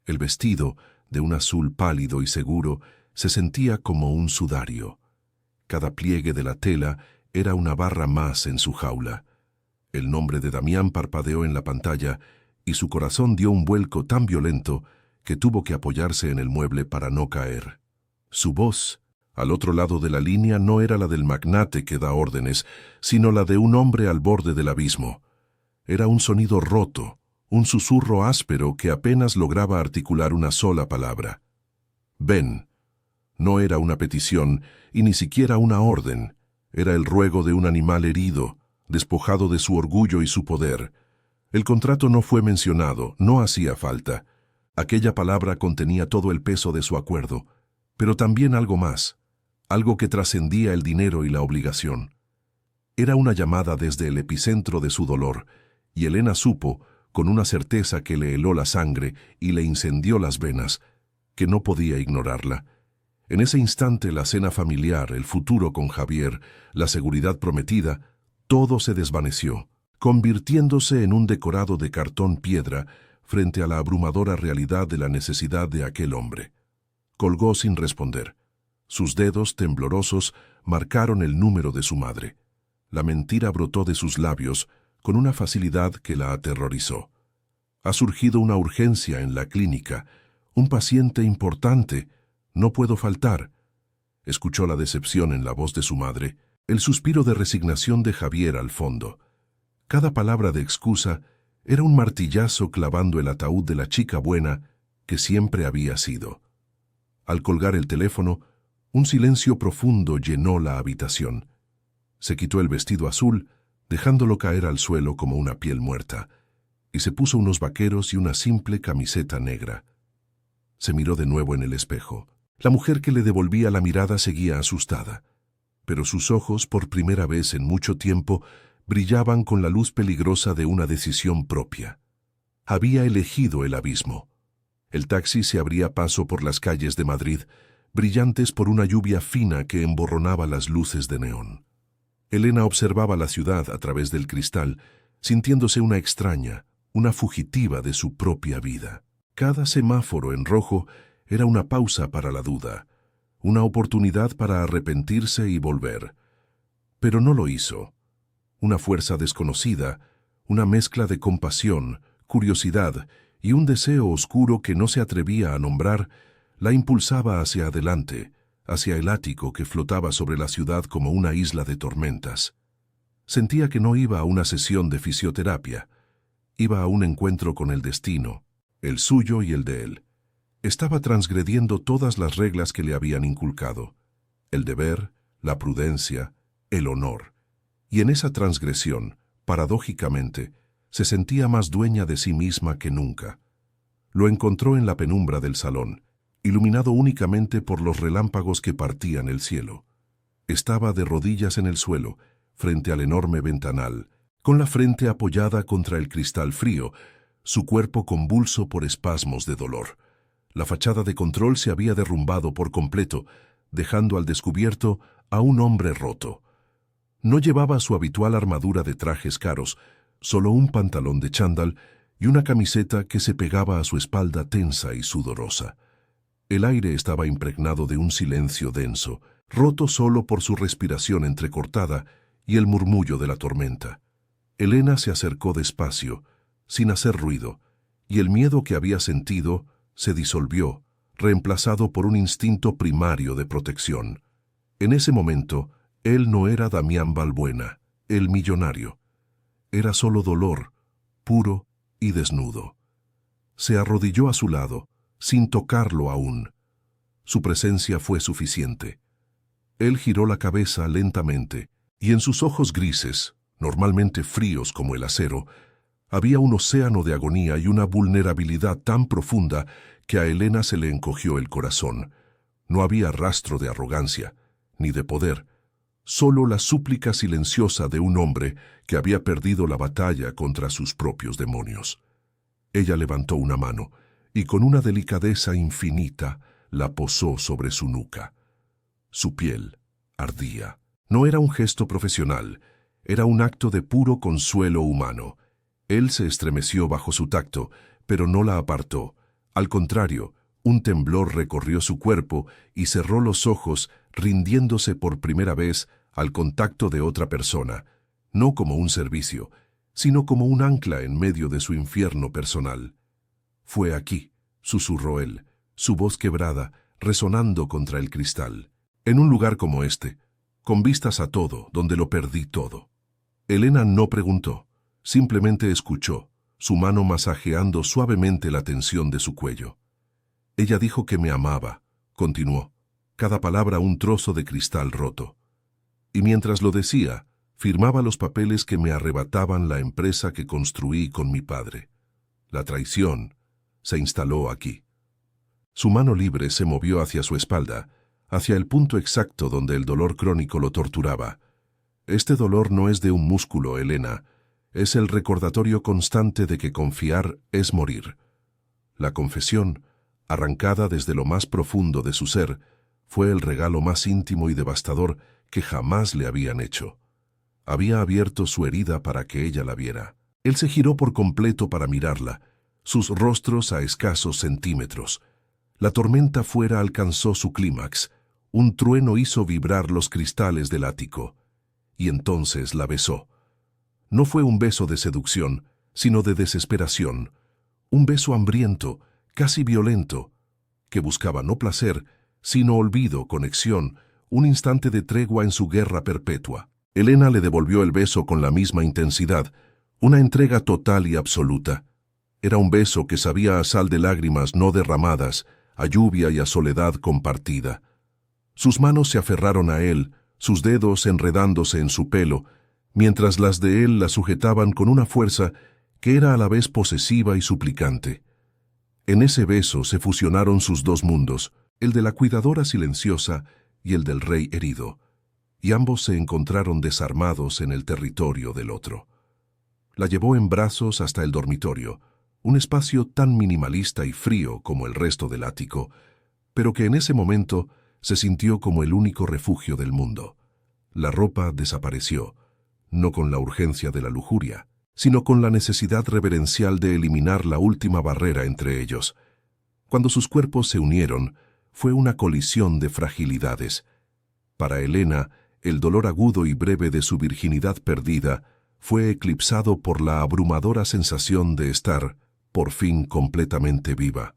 El vestido, de un azul pálido y seguro, se sentía como un sudario. Cada pliegue de la tela era una barra más en su jaula. El nombre de Damián parpadeó en la pantalla y su corazón dio un vuelco tan violento que tuvo que apoyarse en el mueble para no caer. Su voz, al otro lado de la línea, no era la del magnate que da órdenes, sino la de un hombre al borde del abismo. Era un sonido roto, un susurro áspero que apenas lograba articular una sola palabra. «Ven». No era una petición y ni siquiera una orden. Era el ruego de un animal herido, despojado de su orgullo y su poder. El contrato no fue mencionado, no hacía falta. Aquella palabra contenía todo el peso de su acuerdo, pero también algo más, algo que trascendía el dinero y la obligación. Era una llamada desde el epicentro de su dolor, y Elena supo, con una certeza que le heló la sangre y le incendió las venas, que no podía ignorarla. En ese instante la cena familiar, el futuro con Javier, la seguridad prometida, todo se desvaneció, convirtiéndose en un decorado de cartón piedra frente a la abrumadora realidad de la necesidad de aquel hombre. Colgó sin responder. Sus dedos temblorosos marcaron el número de su madre. La mentira brotó de sus labios con una facilidad que la aterrorizó. Ha surgido una urgencia en la clínica, un paciente importante. No puedo faltar. Escuchó la decepción en la voz de su madre, el suspiro de resignación de Javier al fondo. Cada palabra de excusa era un martillazo clavando el ataúd de la chica buena que siempre había sido. Al colgar el teléfono, un silencio profundo llenó la habitación. Se quitó el vestido azul, dejándolo caer al suelo como una piel muerta, y se puso unos vaqueros y una simple camiseta negra. Se miró de nuevo en el espejo. La mujer que le devolvía la mirada seguía asustada, pero sus ojos, por primera vez en mucho tiempo, brillaban con la luz peligrosa de una decisión propia. Había elegido el abismo. El taxi se abría paso por las calles de Madrid, brillantes por una lluvia fina que emborronaba las luces de neón. Elena observaba la ciudad a través del cristal, sintiéndose una extraña, una fugitiva de su propia vida. Cada semáforo en rojo era una pausa para la duda, una oportunidad para arrepentirse y volver. Pero no lo hizo. Una fuerza desconocida, una mezcla de compasión, curiosidad y un deseo oscuro que no se atrevía a nombrar, la impulsaba hacia adelante, hacia el ático que flotaba sobre la ciudad como una isla de tormentas. Sentía que no iba a una sesión de fisioterapia, iba a un encuentro con el destino, el suyo y el de él. Estaba transgrediendo todas las reglas que le habían inculcado, el deber, la prudencia, el honor. Y en esa transgresión, paradójicamente, se sentía más dueña de sí misma que nunca. Lo encontró en la penumbra del salón, iluminado únicamente por los relámpagos que partían el cielo. Estaba de rodillas en el suelo, frente al enorme ventanal, con la frente apoyada contra el cristal frío, su cuerpo convulso por espasmos de dolor. La fachada de control se había derrumbado por completo, dejando al descubierto a un hombre roto. No llevaba su habitual armadura de trajes caros, solo un pantalón de chándal y una camiseta que se pegaba a su espalda tensa y sudorosa. El aire estaba impregnado de un silencio denso, roto solo por su respiración entrecortada y el murmullo de la tormenta. Elena se acercó despacio, sin hacer ruido, y el miedo que había sentido se disolvió, reemplazado por un instinto primario de protección. En ese momento, él no era Damián Balbuena, el millonario. Era solo dolor, puro y desnudo. Se arrodilló a su lado, sin tocarlo aún. Su presencia fue suficiente. Él giró la cabeza lentamente, y en sus ojos grises, normalmente fríos como el acero, había un océano de agonía y una vulnerabilidad tan profunda que a Elena se le encogió el corazón. No había rastro de arrogancia, ni de poder, solo la súplica silenciosa de un hombre que había perdido la batalla contra sus propios demonios. Ella levantó una mano y con una delicadeza infinita la posó sobre su nuca. Su piel ardía. No era un gesto profesional, era un acto de puro consuelo humano. Él se estremeció bajo su tacto, pero no la apartó. Al contrario, un temblor recorrió su cuerpo y cerró los ojos, rindiéndose por primera vez al contacto de otra persona, no como un servicio, sino como un ancla en medio de su infierno personal. «Fue aquí», susurró él, su voz quebrada, resonando contra el cristal. «En un lugar como este, con vistas a todo, donde lo perdí todo». Elena no preguntó, simplemente escuchó, su mano masajeando suavemente la tensión de su cuello. «Ella dijo que me amaba», continuó, cada palabra un trozo de cristal roto. «Y mientras lo decía, firmaba los papeles que me arrebataban la empresa que construí con mi padre. La traición se instaló aquí». Su mano libre se movió hacia su espalda, hacia el punto exacto donde el dolor crónico lo torturaba. «Este dolor no es de un músculo, Elena. Es el recordatorio constante de que confiar es morir». La confesión, arrancada desde lo más profundo de su ser, fue el regalo más íntimo y devastador que jamás le habían hecho. Había abierto su herida para que ella la viera. Él se giró por completo para mirarla, sus rostros a escasos centímetros. La tormenta fuera alcanzó su clímax, un trueno hizo vibrar los cristales del ático, y entonces la besó. No fue un beso de seducción, sino de desesperación, un beso hambriento, casi violento, que buscaba no placer, sino olvido, conexión, un instante de tregua en su guerra perpetua. Elena le devolvió el beso con la misma intensidad, una entrega total y absoluta. Era un beso que sabía a sal de lágrimas no derramadas, a lluvia y a soledad compartida. Sus manos se aferraron a él, sus dedos enredándose en su pelo, mientras las de él la sujetaban con una fuerza que era a la vez posesiva y suplicante. En ese beso se fusionaron sus dos mundos, el de la cuidadora silenciosa y el del rey herido, y ambos se encontraron desarmados en el territorio del otro. La llevó en brazos hasta el dormitorio, un espacio tan minimalista y frío como el resto del ático, pero que en ese momento se sintió como el único refugio del mundo. La ropa desapareció, no con la urgencia de la lujuria, sino con la necesidad reverencial de eliminar la última barrera entre ellos. Cuando sus cuerpos se unieron, fue una colisión de fragilidades. Para Elena, el dolor agudo y breve de su virginidad perdida fue eclipsado por la abrumadora sensación de estar, por fin, completamente viva.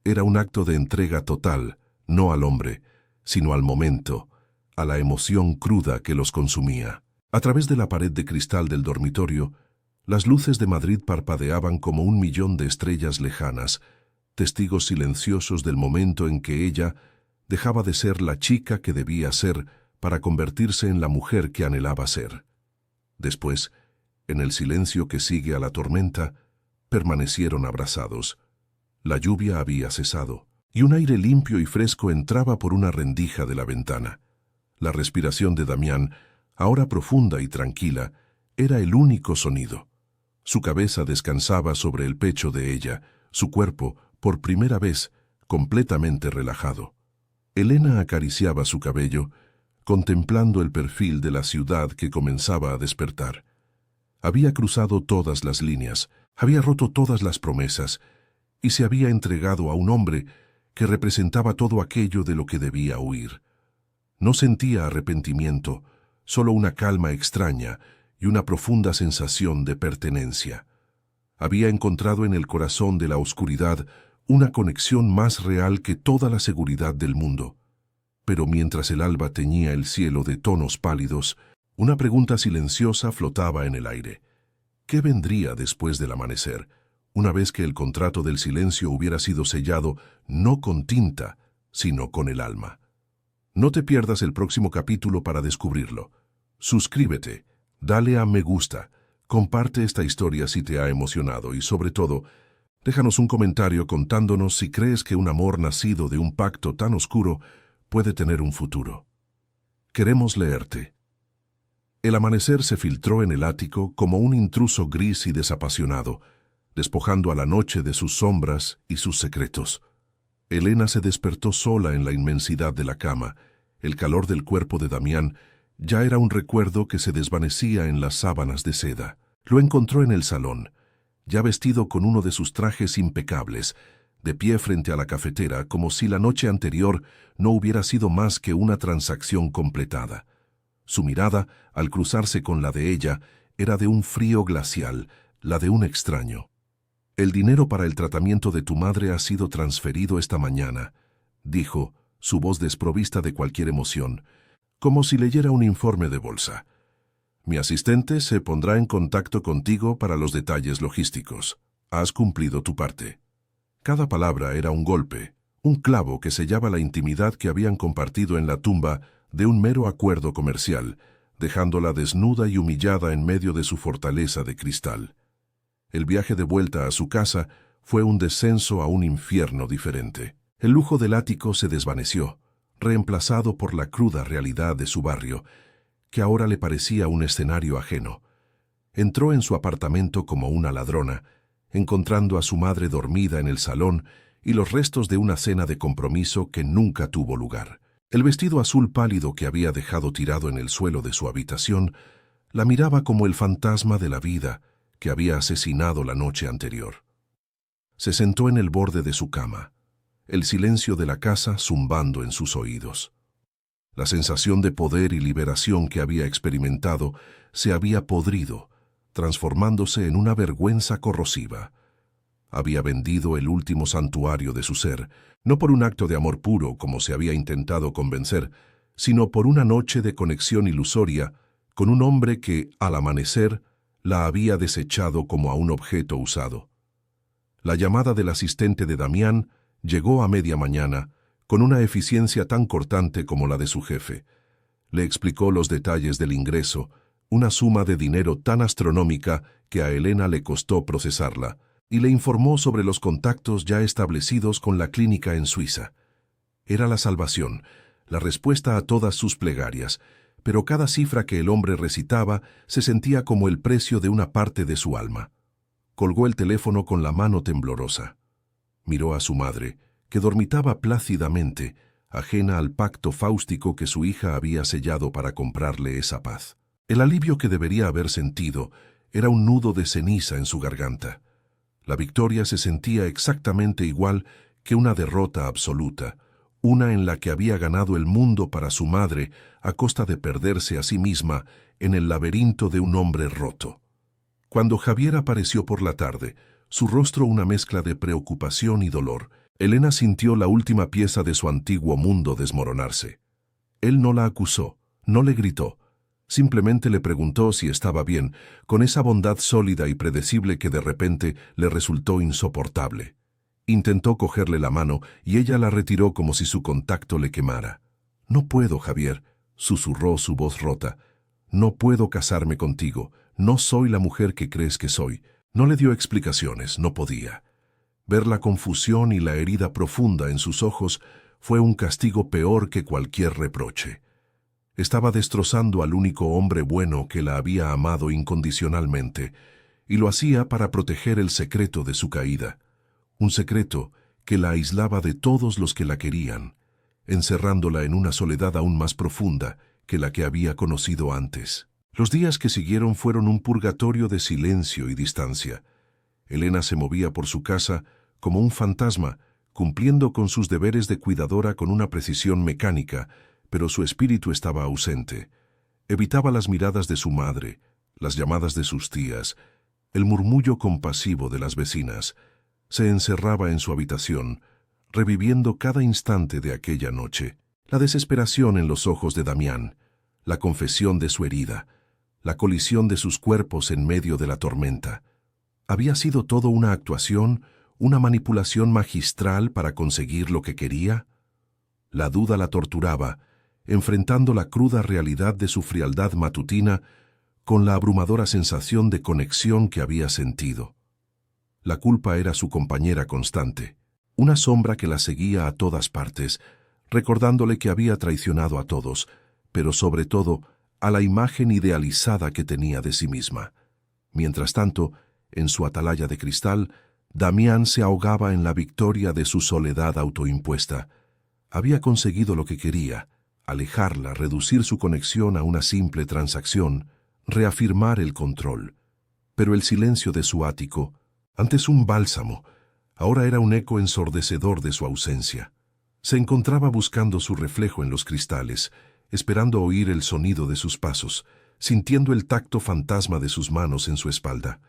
Era un acto de entrega total, no al hombre, sino al momento, a la emoción cruda que los consumía. A través de la pared de cristal del dormitorio, las luces de Madrid parpadeaban como 1.000.000 de estrellas lejanas, testigos silenciosos del momento en que ella dejaba de ser la chica que debía ser para convertirse en la mujer que anhelaba ser. Después, en el silencio que sigue a la tormenta, permanecieron abrazados. La lluvia había cesado, y un aire limpio y fresco entraba por una rendija de la ventana. La respiración de Damián ahora profunda y tranquila, era el único sonido. Su cabeza descansaba sobre el pecho de ella, su cuerpo, por primera vez, completamente relajado. Elena acariciaba su cabello, contemplando el perfil de la ciudad que comenzaba a despertar. Había cruzado todas las líneas, había roto todas las promesas, y se había entregado a un hombre que representaba todo aquello de lo que debía huir. No sentía arrepentimiento, solo una calma extraña y una profunda sensación de pertenencia. Había encontrado en el corazón de la oscuridad una conexión más real que toda la seguridad del mundo. Pero mientras el alba teñía el cielo de tonos pálidos, una pregunta silenciosa flotaba en el aire. ¿Qué vendría después del amanecer, una vez que el contrato del silencio hubiera sido sellado no con tinta, sino con el alma? No te pierdas el próximo capítulo para descubrirlo. Suscríbete, dale a me gusta, comparte esta historia si te ha emocionado y, sobre todo, déjanos un comentario contándonos si crees que un amor nacido de un pacto tan oscuro puede tener un futuro. Queremos leerte. El amanecer se filtró en el ático como un intruso gris y desapasionado, despojando a la noche de sus sombras y sus secretos. Elena se despertó sola en la inmensidad de la cama. El calor del cuerpo de Damián ya era un recuerdo que se desvanecía en las sábanas de seda. Lo encontró en el salón, ya vestido con uno de sus trajes impecables, de pie frente a la cafetera, como si la noche anterior no hubiera sido más que una transacción completada. Su mirada, al cruzarse con la de ella, era de un frío glacial, la de un extraño. «El dinero para el tratamiento de tu madre ha sido transferido esta mañana», dijo, su voz desprovista de cualquier emoción, como si leyera un informe de bolsa. «Mi asistente se pondrá en contacto contigo para los detalles logísticos. Has cumplido tu parte». Cada palabra era un golpe, un clavo que sellaba la intimidad que habían compartido en la tumba de un mero acuerdo comercial, dejándola desnuda y humillada en medio de su fortaleza de cristal. El viaje de vuelta a su casa fue un descenso a un infierno diferente. El lujo del ático se desvaneció, reemplazado por la cruda realidad de su barrio, que ahora le parecía un escenario ajeno. Entró en su apartamento como una ladrona, encontrando a su madre dormida en el salón y los restos de una cena de compromiso que nunca tuvo lugar. El vestido azul pálido que había dejado tirado en el suelo de su habitación la miraba como el fantasma de la vida que había asesinado la noche anterior. Se sentó en el borde de su cama, el silencio de la casa zumbando en sus oídos. La sensación de poder y liberación que había experimentado se había podrido, transformándose en una vergüenza corrosiva. Había vendido el último santuario de su ser, no por un acto de amor puro como se había intentado convencer, sino por una noche de conexión ilusoria con un hombre que, al amanecer, la había desechado como a un objeto usado. La llamada del asistente de Damián llegó a media mañana, con una eficiencia tan cortante como la de su jefe. Le explicó los detalles del ingreso, una suma de dinero tan astronómica que a Elena le costó procesarla, y le informó sobre los contactos ya establecidos con la clínica en Suiza. Era la salvación, la respuesta a todas sus plegarias, pero cada cifra que el hombre recitaba se sentía como el precio de una parte de su alma. Colgó el teléfono con la mano temblorosa. Miró a su madre, que dormitaba plácidamente, ajena al pacto fáustico que su hija había sellado para comprarle esa paz. El alivio que debería haber sentido era un nudo de ceniza en su garganta. La victoria se sentía exactamente igual que una derrota absoluta, una en la que había ganado el mundo para su madre a costa de perderse a sí misma en el laberinto de un hombre roto. Cuando Javier apareció por la tarde, su rostro una mezcla de preocupación y dolor, Elena sintió la última pieza de su antiguo mundo desmoronarse. Él no la acusó, no le gritó. Simplemente le preguntó si estaba bien, con esa bondad sólida y predecible que de repente le resultó insoportable. Intentó cogerle la mano y ella la retiró como si su contacto le quemara. «No puedo, Javier», susurró su voz rota. «No puedo casarme contigo. No soy la mujer que crees que soy». No le dio explicaciones, no podía. Ver la confusión y la herida profunda en sus ojos fue un castigo peor que cualquier reproche. Estaba destrozando al único hombre bueno que la había amado incondicionalmente, y lo hacía para proteger el secreto de su caída, un secreto que la aislaba de todos los que la querían, encerrándola en una soledad aún más profunda que la que había conocido antes. Los días que siguieron fueron un purgatorio de silencio y distancia. Elena se movía por su casa como un fantasma, cumpliendo con sus deberes de cuidadora con una precisión mecánica, pero su espíritu estaba ausente. Evitaba las miradas de su madre, las llamadas de sus tías, el murmullo compasivo de las vecinas. Se encerraba en su habitación, reviviendo cada instante de aquella noche. La desesperación en los ojos de Damián, la confesión de su herida, la colisión de sus cuerpos en medio de la tormenta. ¿Había sido todo una actuación, una manipulación magistral para conseguir lo que quería? La duda la torturaba, enfrentando la cruda realidad de su frialdad matutina con la abrumadora sensación de conexión que había sentido. La culpa era su compañera constante, una sombra que la seguía a todas partes, recordándole que había traicionado a todos, pero sobre todo a la imagen idealizada que tenía de sí misma. Mientras tanto, en su atalaya de cristal, Damián se ahogaba en la victoria de su soledad autoimpuesta. Había conseguido lo que quería, alejarla, reducir su conexión a una simple transacción, reafirmar el control. Pero el silencio de su ático, antes un bálsamo, ahora era un eco ensordecedor de su ausencia. Se encontraba buscando su reflejo en los cristales, esperando oír el sonido de sus pasos, sintiendo el tacto fantasma de sus manos en su espalda.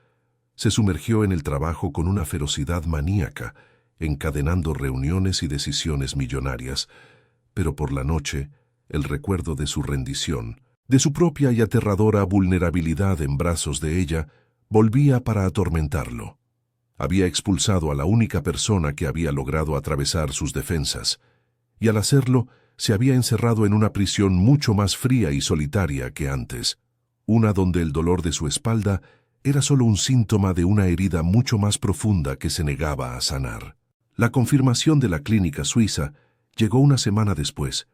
Se sumergió en el trabajo con una ferocidad maníaca, encadenando reuniones y decisiones millonarias, pero por la noche, el recuerdo de su rendición, de su propia y aterradora vulnerabilidad en brazos de ella, volvía para atormentarlo. Había expulsado a la única persona que había logrado atravesar sus defensas, y al hacerlo se había encerrado en una prisión mucho más fría y solitaria que antes, una donde el dolor de su espalda era solo un síntoma de una herida mucho más profunda que se negaba a sanar. La confirmación de la clínica suiza llegó una semana después.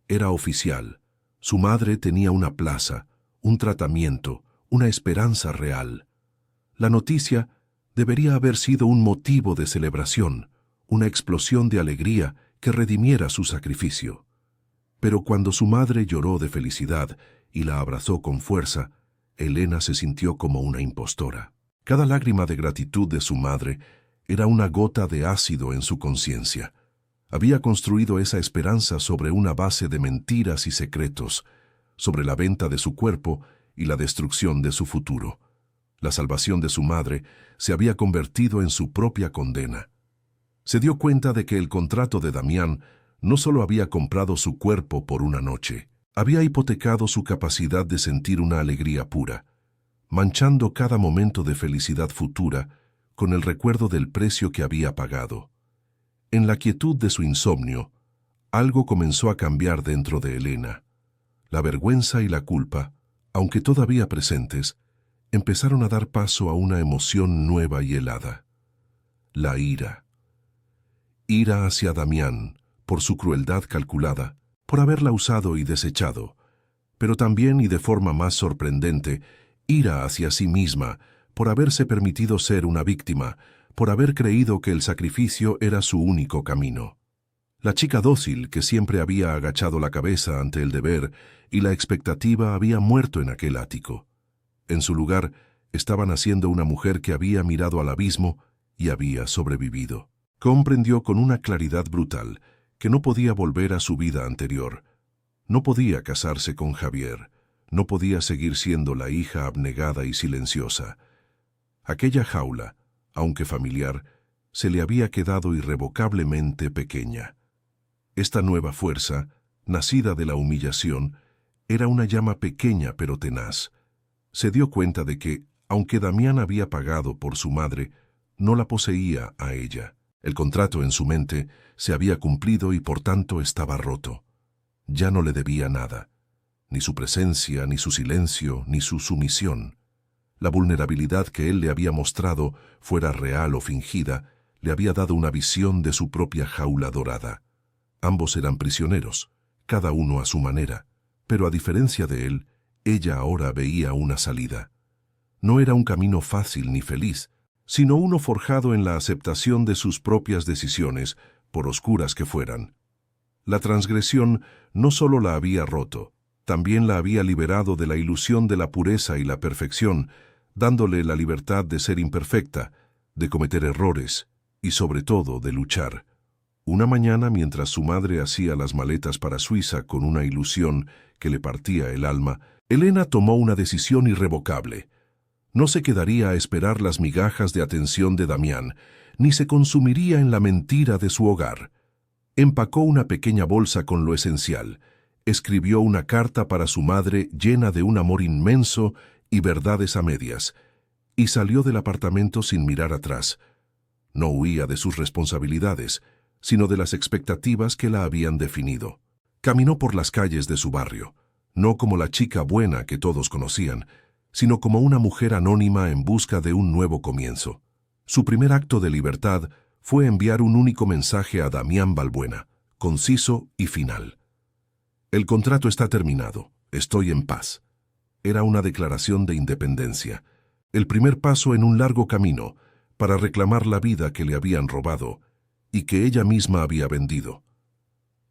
Era oficial. Su madre tenía una plaza, un tratamiento, una esperanza real. La noticia debería haber sido un motivo de celebración, una explosión de alegría que redimiera su sacrificio. Pero cuando su madre lloró de felicidad y la abrazó con fuerza, Elena se sintió como una impostora. Cada lágrima de gratitud de su madre era una gota de ácido en su conciencia. Había construido esa esperanza sobre una base de mentiras y secretos, sobre la venta de su cuerpo y la destrucción de su futuro. La salvación de su madre se había convertido en su propia condena. Se dio cuenta de que el contrato de Damián no solo había comprado su cuerpo por una noche, había hipotecado su capacidad de sentir una alegría pura, manchando cada momento de felicidad futura con el recuerdo del precio que había pagado. En la quietud de su insomnio, algo comenzó a cambiar dentro de Elena. La vergüenza y la culpa, aunque todavía presentes, empezaron a dar paso a una emoción nueva y helada. La ira. Ira hacia Damián, por su crueldad calculada, por haberla usado y desechado, pero también y de forma más sorprendente, ira hacia sí misma, por haberse permitido ser una víctima, por haber creído que el sacrificio era su único camino. La chica dócil que siempre había agachado la cabeza ante el deber y la expectativa había muerto en aquel ático. En su lugar estaba naciendo una mujer que había mirado al abismo y había sobrevivido. Comprendió con una claridad brutal que no podía volver a su vida anterior. No podía casarse con Javier, no podía seguir siendo la hija abnegada y silenciosa. Aquella jaula, aunque familiar, se le había quedado irrevocablemente pequeña. Esta nueva fuerza, nacida de la humillación, era una llama pequeña pero tenaz. Se dio cuenta de que, aunque Damián había pagado por su madre, no la poseía a ella. El contrato en su mente se había cumplido y por tanto estaba roto. Ya no le debía nada, ni su presencia, ni su silencio, ni su sumisión. La vulnerabilidad que él le había mostrado, fuera real o fingida, le había dado una visión de su propia jaula dorada. Ambos eran prisioneros, cada uno a su manera, Pero a diferencia de él, ella ahora veía una salida. No era un camino fácil ni feliz, sino uno forjado en la aceptación de sus propias decisiones, por oscuras que fueran. La transgresión no solo la había roto, también la había liberado de la ilusión de la pureza y la perfección, dándole la libertad de ser imperfecta, de cometer errores y, sobre todo, de luchar. Una mañana, mientras su madre hacía las maletas para Suiza con una ilusión que le partía el alma, Elena tomó una decisión irrevocable. No se quedaría a esperar las migajas de atención de Damián, ni se consumiría en la mentira de su hogar. Empacó una pequeña bolsa con lo esencial, escribió una carta para su madre llena de un amor inmenso y verdades a medias, y salió del apartamento sin mirar atrás. No huía de sus responsabilidades, sino de las expectativas que la habían definido. Caminó por las calles de su barrio, no como la chica buena que todos conocían, sino como una mujer anónima en busca de un nuevo comienzo. Su primer acto de libertad fue enviar un único mensaje a Damián Balbuena, conciso y final. El contrato está terminado, estoy en paz. Era una declaración de independencia, el primer paso en un largo camino para reclamar la vida que le habían robado y que ella misma había vendido.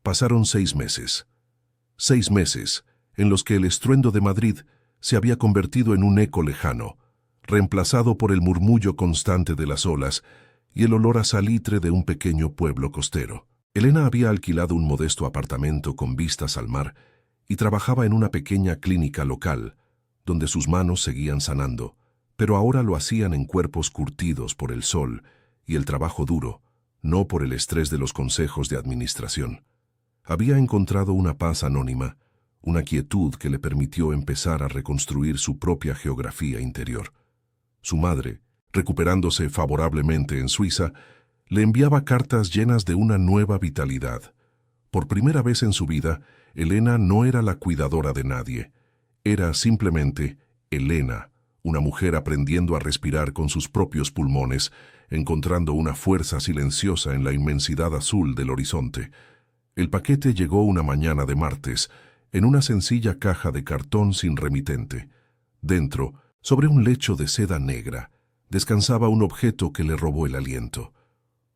Pasaron 6 meses. 6 meses en los que el estruendo de Madrid se había convertido en un eco lejano, reemplazado por el murmullo constante de las olas y el olor a salitre de un pequeño pueblo costero. Elena había alquilado un modesto apartamento con vistas al mar y trabajaba en una pequeña clínica local, donde sus manos seguían sanando, pero ahora lo hacían en cuerpos curtidos por el sol y el trabajo duro, no por el estrés de los consejos de administración. Había encontrado una paz anónima, una quietud que le permitió empezar a reconstruir su propia geografía interior. Su madre, recuperándose favorablemente en Suiza, le enviaba cartas llenas de una nueva vitalidad. Por primera vez en su vida, Elena no era la cuidadora de nadie. Era simplemente Elena, una mujer aprendiendo a respirar con sus propios pulmones, encontrando una fuerza silenciosa en la inmensidad azul del horizonte. El paquete llegó una mañana de martes, en una sencilla caja de cartón sin remitente. Dentro, sobre un lecho de seda negra, descansaba un objeto que le robó el aliento.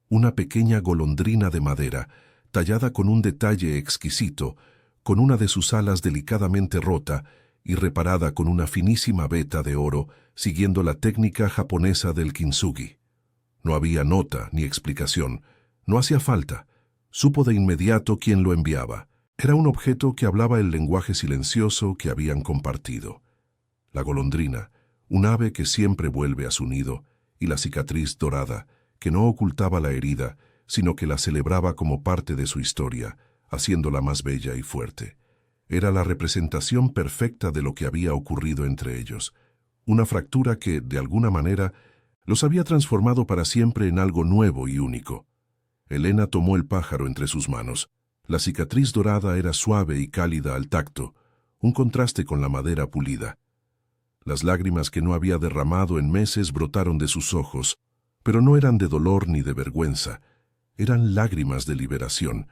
Una pequeña golondrina de madera, tallada con un detalle exquisito, con una de sus alas delicadamente rota y reparada con una finísima veta de oro, siguiendo la técnica japonesa del kintsugi. No había nota ni explicación, no hacía falta. Supo de inmediato quién lo enviaba. Era un objeto que hablaba el lenguaje silencioso que habían compartido. La golondrina, un ave que siempre vuelve a su nido, y la cicatriz dorada, que no ocultaba la herida, sino que la celebraba como parte de su historia, haciéndola más bella y fuerte. Era la representación perfecta de lo que había ocurrido entre ellos, una fractura que, de alguna manera, los había transformado para siempre en algo nuevo y único. Elena tomó el pájaro entre sus manos. La cicatriz dorada era suave y cálida al tacto, un contraste con la madera pulida. Las lágrimas que no había derramado en meses brotaron de sus ojos, pero no eran de dolor ni de vergüenza, eran lágrimas de liberación.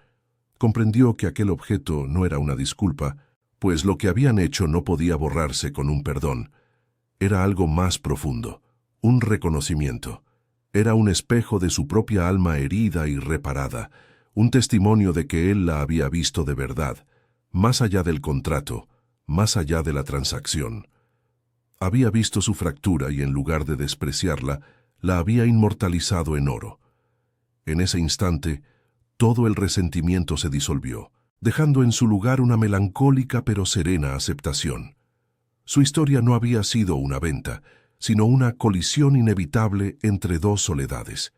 Comprendió que aquel objeto no era una disculpa, pues lo que habían hecho no podía borrarse con un perdón. Era algo más profundo, un reconocimiento. Era un espejo de su propia alma herida y reparada, un testimonio de que él la había visto de verdad, más allá del contrato, más allá de la transacción. Había visto su fractura y en lugar de despreciarla, la había inmortalizado en oro. En ese instante, todo el resentimiento se disolvió, dejando en su lugar una melancólica pero serena aceptación. Su historia no había sido una venta, sino una colisión inevitable entre dos soledades.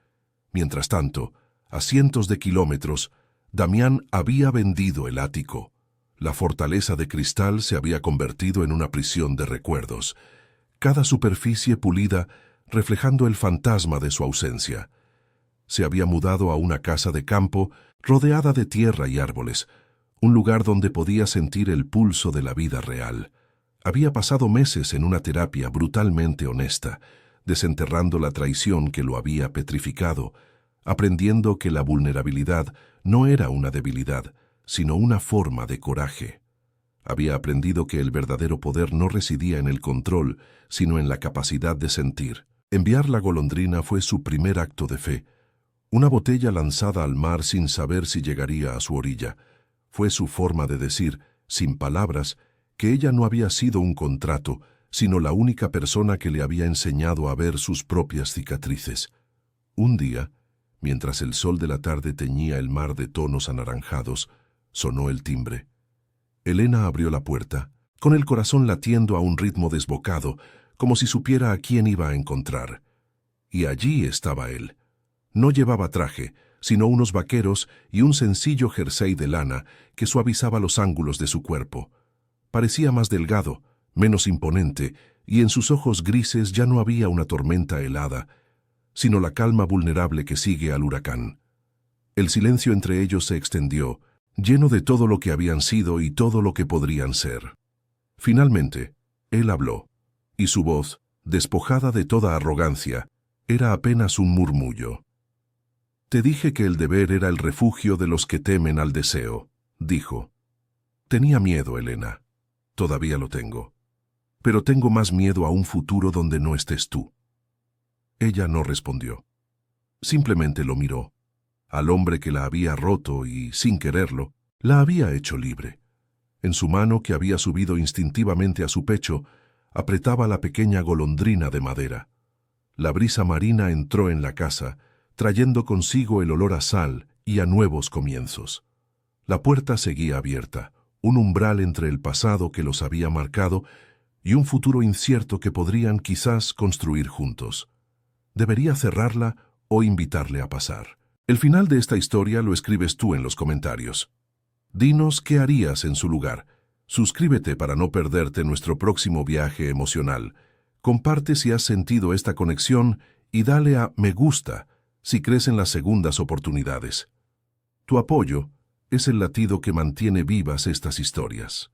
Mientras tanto, a cientos de kilómetros, Damián había vendido el ático. La fortaleza de cristal se había convertido en una prisión de recuerdos, cada superficie pulida reflejando el fantasma de su ausencia. Se había mudado a una casa de campo rodeada de tierra y árboles, un lugar donde podía sentir el pulso de la vida real. Había pasado meses en una terapia brutalmente honesta, desenterrando la traición que lo había petrificado, aprendiendo que la vulnerabilidad no era una debilidad, sino una forma de coraje. Había aprendido que el verdadero poder no residía en el control, sino en la capacidad de sentir. Enviar la golondrina fue su primer acto de fe. Una botella lanzada al mar sin saber si llegaría a su orilla. Fue su forma de decir, sin palabras, que ella no había sido un contrato, sino la única persona que le había enseñado a ver sus propias cicatrices. Un día, mientras el sol de la tarde teñía el mar de tonos anaranjados, sonó el timbre. Elena abrió la puerta, con el corazón latiendo a un ritmo desbocado, como si supiera a quién iba a encontrar. Y allí estaba él. No llevaba traje, sino unos vaqueros y un sencillo jersey de lana que suavizaba los ángulos de su cuerpo. Parecía más delgado, menos imponente, y en sus ojos grises ya no había una tormenta helada, sino la calma vulnerable que sigue al huracán. El silencio entre ellos se extendió, lleno de todo lo que habían sido y todo lo que podrían ser. Finalmente, él habló, y su voz, despojada de toda arrogancia, era apenas un murmullo. «Te dije que el deber era el refugio de los que temen al deseo», dijo. «Tenía miedo, Elena. Todavía lo tengo. Pero tengo más miedo a un futuro donde no estés tú». Ella no respondió. Simplemente lo miró. Al hombre que la había roto y, sin quererlo, la había hecho libre. En su mano, que había subido instintivamente a su pecho, apretaba la pequeña golondrina de madera. La brisa marina entró en la casa, trayendo consigo el olor a sal y a nuevos comienzos. La puerta seguía abierta, un umbral entre el pasado que los había marcado y un futuro incierto que podrían quizás construir juntos. ¿Debería cerrarla o invitarle a pasar? El final de esta historia lo escribes tú en los comentarios. Dinos qué harías en su lugar. Suscríbete para no perderte nuestro próximo viaje emocional. Comparte si has sentido esta conexión y dale a me gusta si crees en las segundas oportunidades. Tu apoyo es el latido que mantiene vivas estas historias.